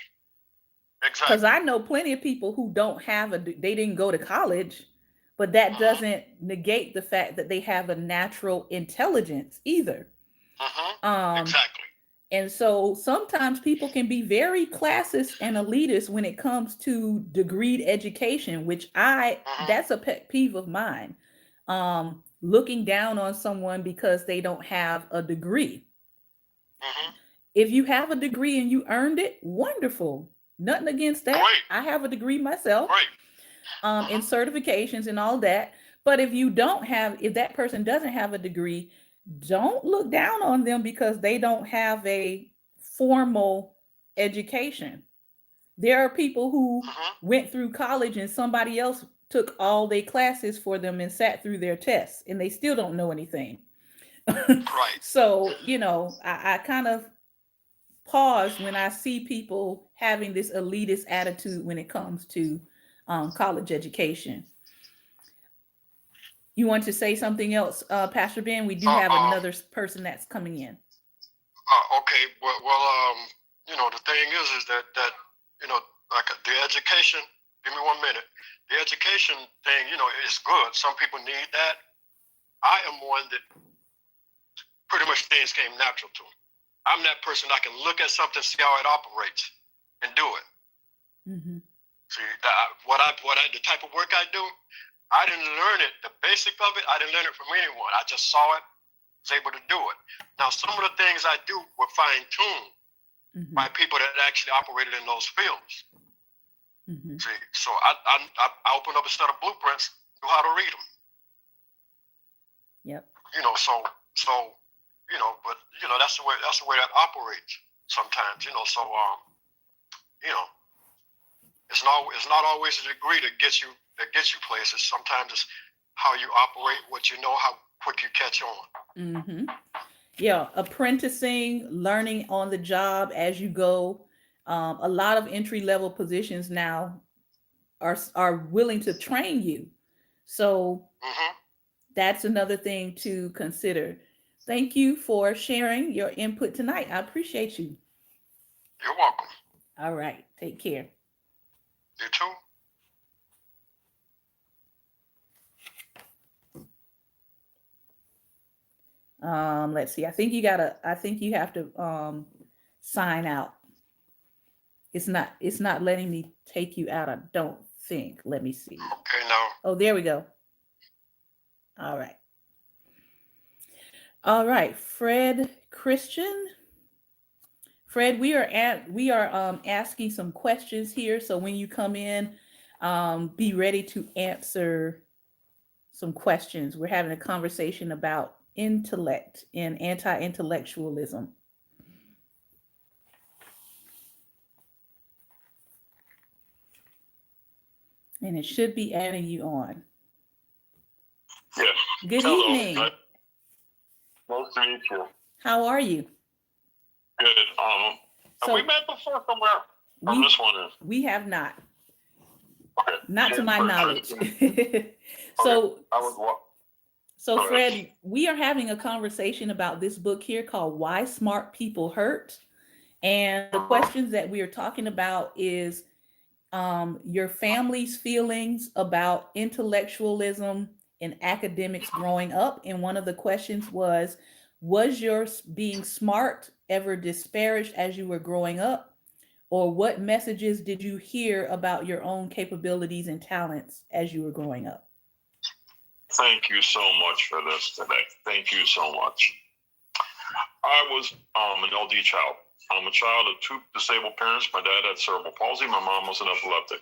Because Exactly. I know plenty of people who don't have they didn't go to college, but that Mm-hmm. doesn't negate the fact that they have a natural intelligence either. Mm-hmm. Um, Exactly. And so sometimes people can be very classist and elitist when it comes to degreed education, which Mm-hmm. that's a pet peeve of mine. Looking down on someone because they don't have a degree. Mm-hmm. If you have a degree and you earned it, wonderful. Nothing against that. Great. I have a degree myself, Great. in Mm-hmm. certifications and all that. But if that person doesn't have a degree, don't look down on them because they don't have a formal education. There are people who Mm-hmm. went through college and somebody else took all their classes for them and sat through their tests and they still don't know anything. Right. So, I kind of pause when I see people having this elitist attitude when it comes to college education. You want to say something else, Pastor Ben? We do Uh, have um. another person that's coming in. Okay. The thing is that like the education. Give me 1 minute. The education thing, is good. Some people need that. I am one that pretty much things came natural to me. I'm that person I can look at something, see how it operates, and do it. Mm-hmm. See the type of work I do, I didn't learn it. The basic of it, I didn't learn it from anyone. I just saw it, was able to do it. Now, some of the things I do were fine tuned Mm-hmm. by people that actually operated in those fields. Mm-hmm. See, so I opened up a set of blueprints, knew how to read them. Yep. But that's the way that operates sometimes. It's not always a degree that gets you places. Sometimes it's how you operate, what you know, how quick you catch on. Mm-hmm. Yeah, apprenticing, learning on the job as you go. A lot of entry level positions now are willing to train you. So Mm-hmm. that's another thing to consider. Thank you for sharing your input tonight. I appreciate you. You're welcome. All right. Take care. You too. Let's see. I think you have to sign out. It's not letting me take you out, I don't think. Let me see. Okay, now. Oh, there we go. All right. All right, Fred Christian. Fred, we are asking some questions here. So when you come in, be ready to answer some questions. We're having a conversation about intellect and anti-intellectualism. And it should be adding you on. Yeah. Good Hello. evening. Nice to meet you. How are you? Good. Have we met before somewhere? I'm just wondering. We have not. Okay. Not to my knowledge. So, So Fred, we are having a conversation about this book here called Why Smart People Hurt. And the questions that we are talking about is your family's feelings about intellectualism and academics growing up. And one of the questions was your being smart ever disparaged as you were growing up? Or what messages did you hear about your own capabilities and talents as you were growing up? Thank you so much for this today. Thank you so much. I was an LD child. I'm a child of two disabled parents. My dad had cerebral palsy. My mom was an epileptic.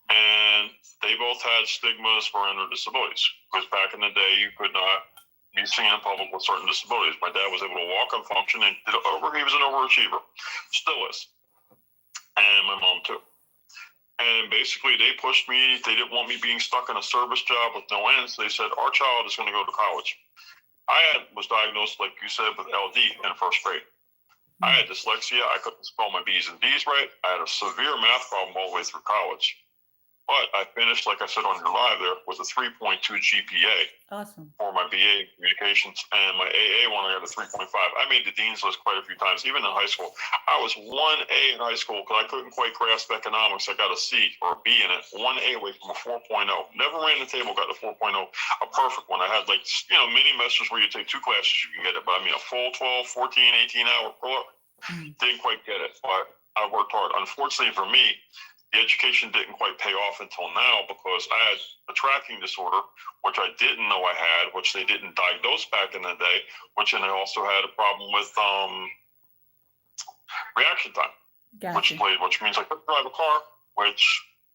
And they both had stigmas for inner disabilities. Because back in the day, you could not be seen in public with certain disabilities. My dad was able to walk and function, and he was an overachiever. Still is. And my mom too. And basically, they pushed me. They didn't want me being stuck in a service job with no ends. They said, our child is going to go to college. I was diagnosed, like you said, with LD in first grade. I had dyslexia. I couldn't spell my B's and D's right. I had a severe math problem all the way through college. But I finished, like I said on your live there, with a 3.2 GPA. Awesome. For my BA in communications, and my AA one, I got a 3.5. I made the dean's list quite a few times, even in high school. I was 1A in high school because I couldn't quite grasp economics. I got a C or a B in it, 1A away from a 4.0. Never ran the table, got a 4.0, a perfect one. I had like, mini semesters where you take 2 classes, you can get it. But I mean, a full 12, 14, 18-hour program, didn't quite get it. But I worked hard. Unfortunately for me, the education didn't quite pay off until now because I had a tracking disorder, which I didn't know I had, which they didn't diagnose back in the day, and I also had a problem with reaction time, Gotcha. which means I couldn't drive a car, which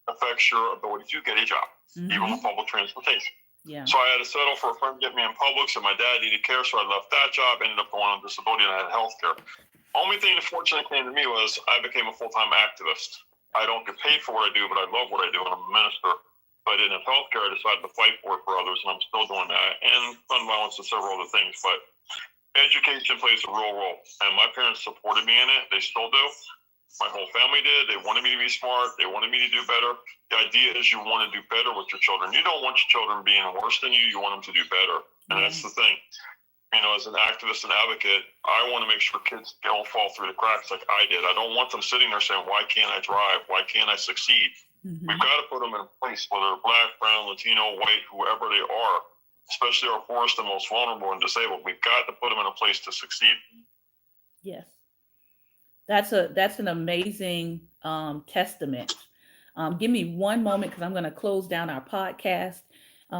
affects your ability to get a job, even with public transportation. Yeah. So I had to settle for a friend to get me in Publix, and my dad needed care, so I left that job, ended up going on disability, and I had health care. Only thing that fortunately came to me was I became a full-time activist. I don't get paid for what I do, but I love what I do, and I'm a minister. But in healthcare, I decided to fight for it for others, and I'm still doing that, and gun violence and several other things. But education plays a real role, and my parents supported me in it. They still do. My whole family did. They wanted me to be smart. They wanted me to do better. The idea is you want to do better with your children. You don't want your children being worse than you. You want them to do better, and that's the thing. As an activist and advocate, I want to make sure kids don't fall through the cracks like I did. I don't want them sitting there saying, why can't I drive? Why can't I succeed? We've got to put them in a place, whether they're black, brown, Latino, white, whoever they are, especially our poorest and most vulnerable and disabled. We've got to put them in a place to succeed. Yes. That's an amazing testament. Give me one moment because I'm going to close down our podcast.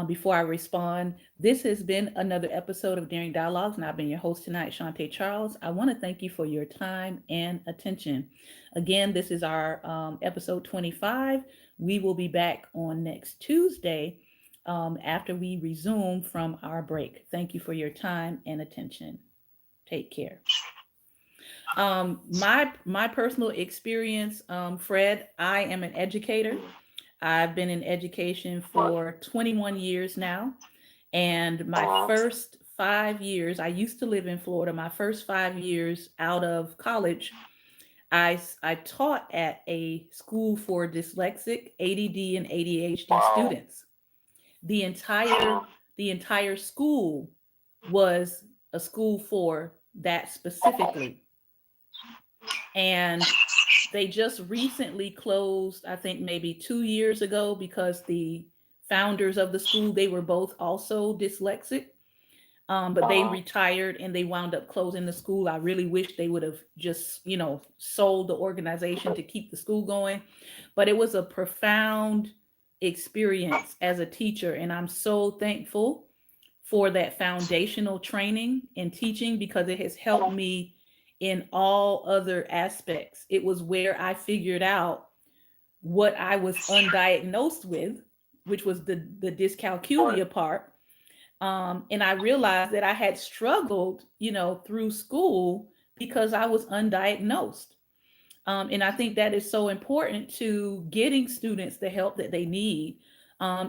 Before I respond, this has been another episode of Daring Dialogues, and I've been your host tonight, Shantae Charles. I want to thank you for your time and attention. Again, this is our episode 25. We will be back on next Tuesday after we resume from our break. Thank you for your time and attention. Take care. My personal experience, Fred, I am an educator. I've been in education for 21 years now. And my first 5 years, I used to live in Florida. My first 5 years out of college, I taught at a school for dyslexic, ADD, and ADHD students. The entire school was a school for that specifically. And they just recently closed, I think maybe 2 years ago, because the founders of the school, they were both also dyslexic, but they retired and they wound up closing the school. I really wish they would have just, sold the organization to keep the school going. But it was a profound experience as a teacher. And I'm so thankful for that foundational training and teaching because it has helped me in all other aspects. It was where I figured out what I was undiagnosed with, which was the dyscalculia part. And I realized that I had struggled, through school because I was undiagnosed. And I think that is so important to getting students the help that they need,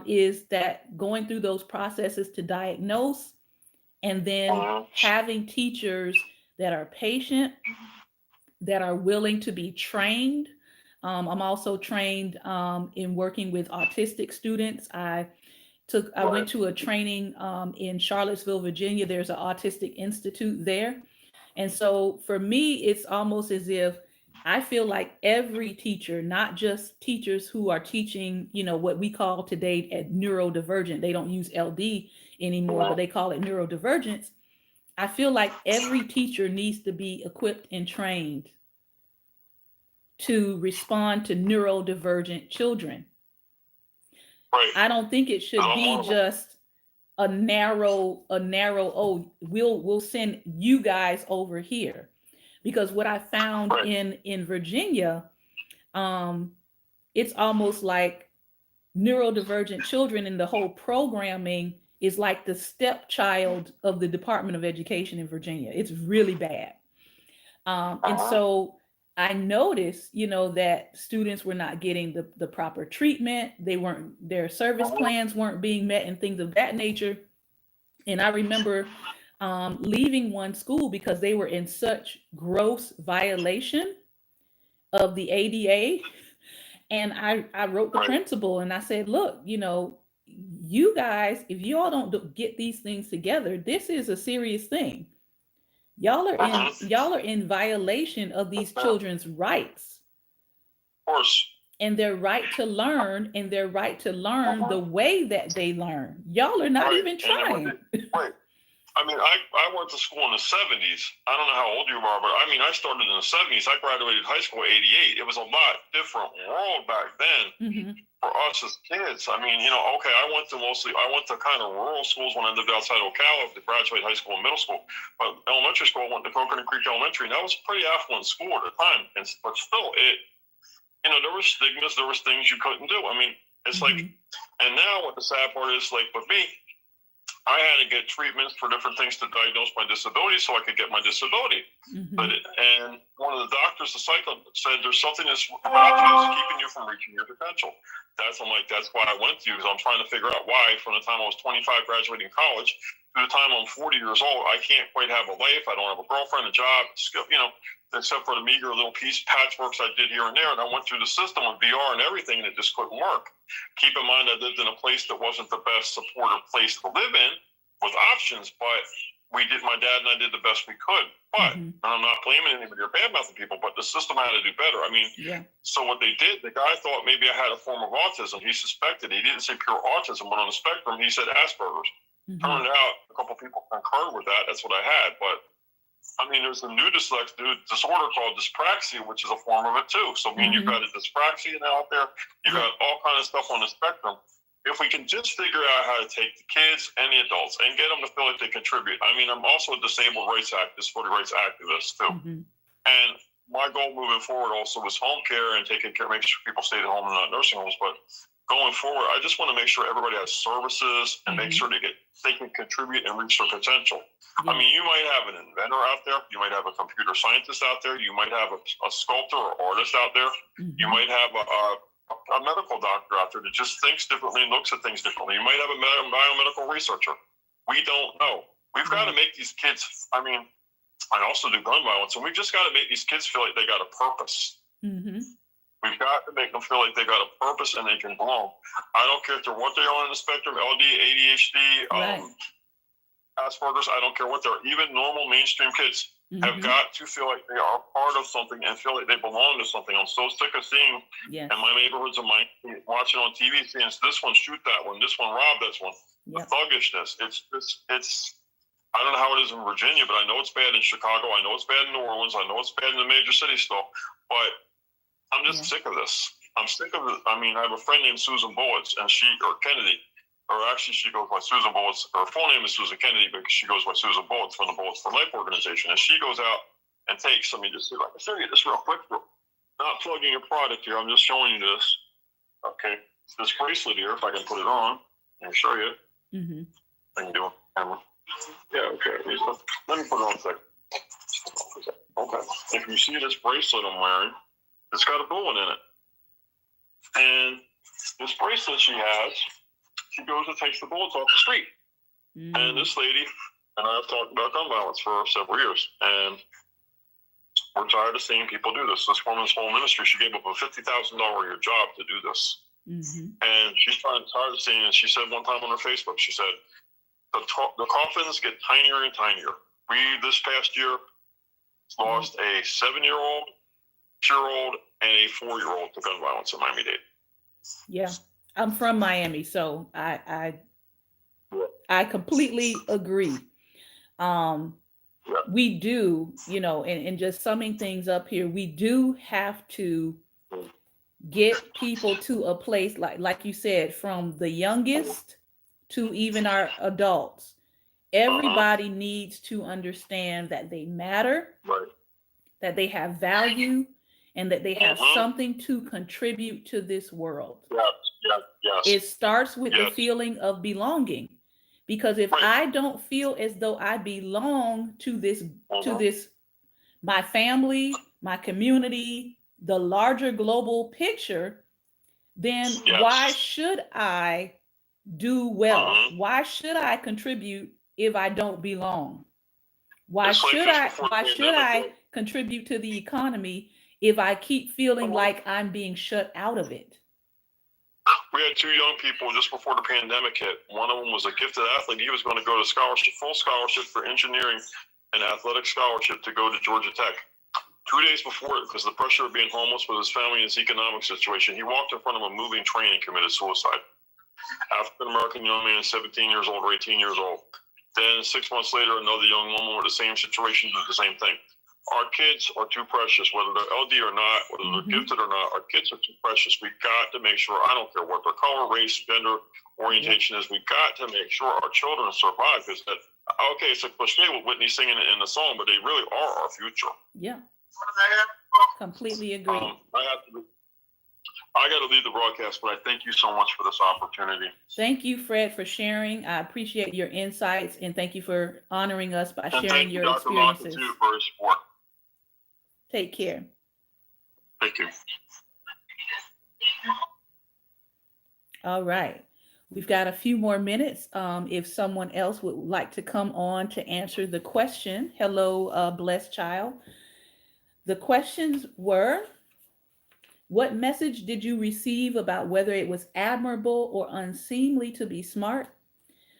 is that going through those processes to diagnose and then having teachers that are patient, that are willing to be trained. I'm also trained in working with autistic students. I went to a training in Charlottesville, Virginia. There's an autistic institute there. And so for me, it's almost as if I feel like every teacher, not just teachers who are teaching, what we call today at neurodivergent. They don't use LD anymore, but they call it neurodivergence. I feel like every teacher needs to be equipped and trained to respond to neurodivergent children. Right. I don't think it should be just a narrow, we'll send you guys over here. Because what I found in Virginia, it's almost like neurodivergent children in the whole programming is like the stepchild of the Department of Education in Virginia. It's really bad. And so I noticed, that students were not getting the proper treatment. Their service plans weren't being met and things of that nature. And I remember leaving one school because they were in such gross violation of the ADA. And I wrote the Right. principal and I said, look, you know, you guys, if you all don't get these things together, this is a serious thing. Y'all are in violation of these children's rights. Of course. And their right to learn, and their right to learn the way that they learn. Y'all are not even trying. Right. I mean, I went to school in the 70s. I don't know how old you are, but I mean, I started in the 70s. I graduated high school in 88. It was a lot different world back then for us as kids. I mean, you know, okay, I went to kind of rural schools when I lived outside Ocala to graduate high school and middle school. But elementary school, I went to Coconut Creek Elementary, and that was a pretty affluent school at the time. But still, you know, there were stigmas, there was things you couldn't do. I mean, it's like, and now what the sad part is, like with me, I had to get treatments for different things to diagnose my disability so I could get my disability. And one of the doctors, the psychologist, said there's something that's about you that's keeping you from reaching your potential. That's why I went to you, because I'm trying to figure out why from the time I was 25 graduating college to the time I'm 40 years old, I can't quite have a life. I don't have a girlfriend, a job, you know, except for the meager little patchworks I did here and there. And I went through the system with VR and everything, and it just couldn't work. Keep in mind, I lived in a place that wasn't the best supportive place to live in with options, but my dad and I did the best we could. But and I'm not blaming anybody or bad-mouthing people, but the system had to do better. I mean, so what they did, the guy thought maybe I had a form of autism. He suspected. He didn't say pure autism, but on the spectrum, he said Asperger's. Turned out a couple people concurred with that. That's what I had. But I mean, there's a new disorder called dyspraxia, which is a form of it too. So I mean, you've got a dyspraxia now out there. You've got all kind of stuff on the spectrum. If we can just figure out how to take the kids and the adults and get them to feel like they contribute. I mean, I'm also a disability rights activist too. And my goal moving forward also was home care and taking care, making sure people stayed at home and not nursing homes. But going forward, I just want to make sure everybody has services and make sure they can contribute and reach their potential. I mean, you might have an inventor out there. You might have a computer scientist out there. You might have a sculptor or artist out there. You might have a medical doctor out there that just thinks differently and looks at things differently. You might have a biomedical researcher. We don't know. We've got to make these kids, I mean, I also do gun violence, and we've just got to make these kids feel like they got a purpose. We've got to make them feel like they got a purpose and they can belong. I don't care if they're what they are on the spectrum, LD, ADHD, Asperger's, I don't care what they're, even normal mainstream kids have got to feel like they are part of something and feel like they belong to something. I'm so sick of seeing in my neighborhoods of mine, watching on TV, seeing this one shoot that one, this one rob this one. The thuggishness. It's I don't know how it is in Virginia, but I know it's bad in Chicago. I know it's bad in New Orleans. I know it's bad in the major cities still. But I'm just sick of this. I'm sick of it. I mean, I have a friend named Susan Bullets, and Kennedy, or actually she goes by Susan Bullets. Her full name is Susan Kennedy, but she goes by Susan Bullets from the Bullets for Life organization. And she goes out and takes, let me just see if I can show you this real quick. Not plugging a product here. I'm just showing you this. Okay. It's this bracelet here, if I can put it on and show you. I can do it. Yeah, okay. Let me put it on a second. Okay. If you see this bracelet I'm wearing, it's got a bullet in it. And this bracelet she has, she goes and takes the bullets off the street. And this lady and I have talked about gun violence for several years. And we're tired of seeing people do this. This woman's whole ministry, she gave up a $50,000 a year job to do this. And she's tired of seeing it. She said one time on her Facebook, she said, the coffins get tinier and tinier. We, this past year, lost a 7-year-old, 2-year-old, and a 4-year-old to gun violence in Miami-Dade. Yeah, I'm from Miami, so I completely agree. We do, you know, and just summing things up here, we do have to get people to a place like you said, from the youngest to even our adults. Everybody needs to understand that they matter, that they have value, and that they have something to contribute to this world. It starts with the feeling of belonging. Because if I don't feel as though I belong to this, my family, my community, the larger global picture, then why should I do well? Why should I contribute if I don't belong? Why should I contribute to the economy if I keep feeling like I'm being shut out of it? We had two young people just before the pandemic hit. One of them was a gifted athlete. He was going to go to scholarship, full scholarship for engineering and athletic scholarship to go to Georgia Tech. 2 days before it, because of the pressure of being homeless with his family and his economic situation, he walked in front of a moving train and committed suicide. African-American young man, 17 years old or 18 years old. Then 6 months later, another young woman with the same situation did the same thing. Our kids are too precious, whether they're LD or not, whether they're gifted or not. Our kids are too precious. We've got to make sure, I don't care what their color, race, gender, orientation is, we've got to make sure our children survive. Because okay, it's a cliche with Whitney singing it in the song, but they really are our future. Yeah. Completely agree. I got to leave the broadcast, but I thank you so much for this opportunity. Thank you, Fred, for sharing. I appreciate your insights, and thank you for honoring us by sharing your experiences. Thank you, Dr. for his support. Take care. Thank you. All right. We've got a few more minutes. If someone else would like to come on to answer the question. Hello, blessed child. The questions were, what message did you receive about whether it was admirable or unseemly to be smart?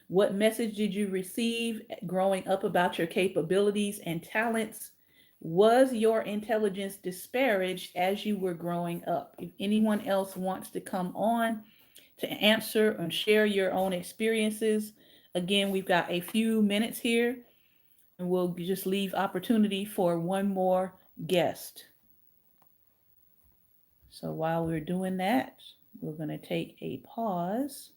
What message did you receive growing up about your capabilities and talents? Was your intelligence disparaged as you were growing up? If anyone else wants to come on to answer and share your own experiences, again, we've got a few minutes here, and we'll just leave opportunity for one more guest. So while we're doing that, we're going to take a pause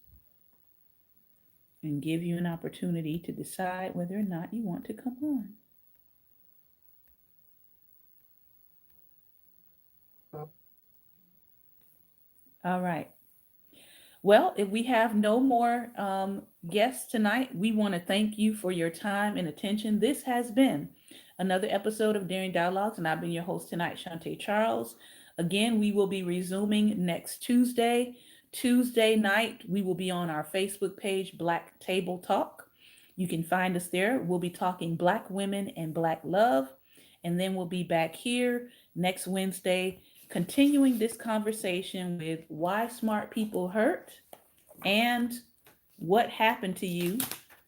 and give you an opportunity to decide whether or not you want to come on. All right. Well, if we have no more guests tonight, we want to thank you for your time and attention. This has been another episode of Daring Dialogues, and I've been your host tonight, Shantae Charles. Again, we will be resuming next Tuesday. Tuesday night, we will be on our Facebook page, Black Table Talk. You can find us there. We'll be talking Black women and Black love. And then we'll be back here next Wednesday, continuing this conversation with why smart people hurt and what happened to you,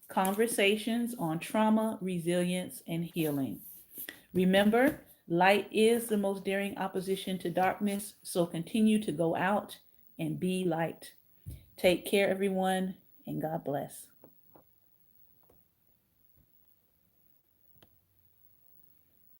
conversations on trauma, resilience, and healing. Remember, light is the most daring opposition to darkness, so continue to go out and be light. Take care, everyone, and God bless.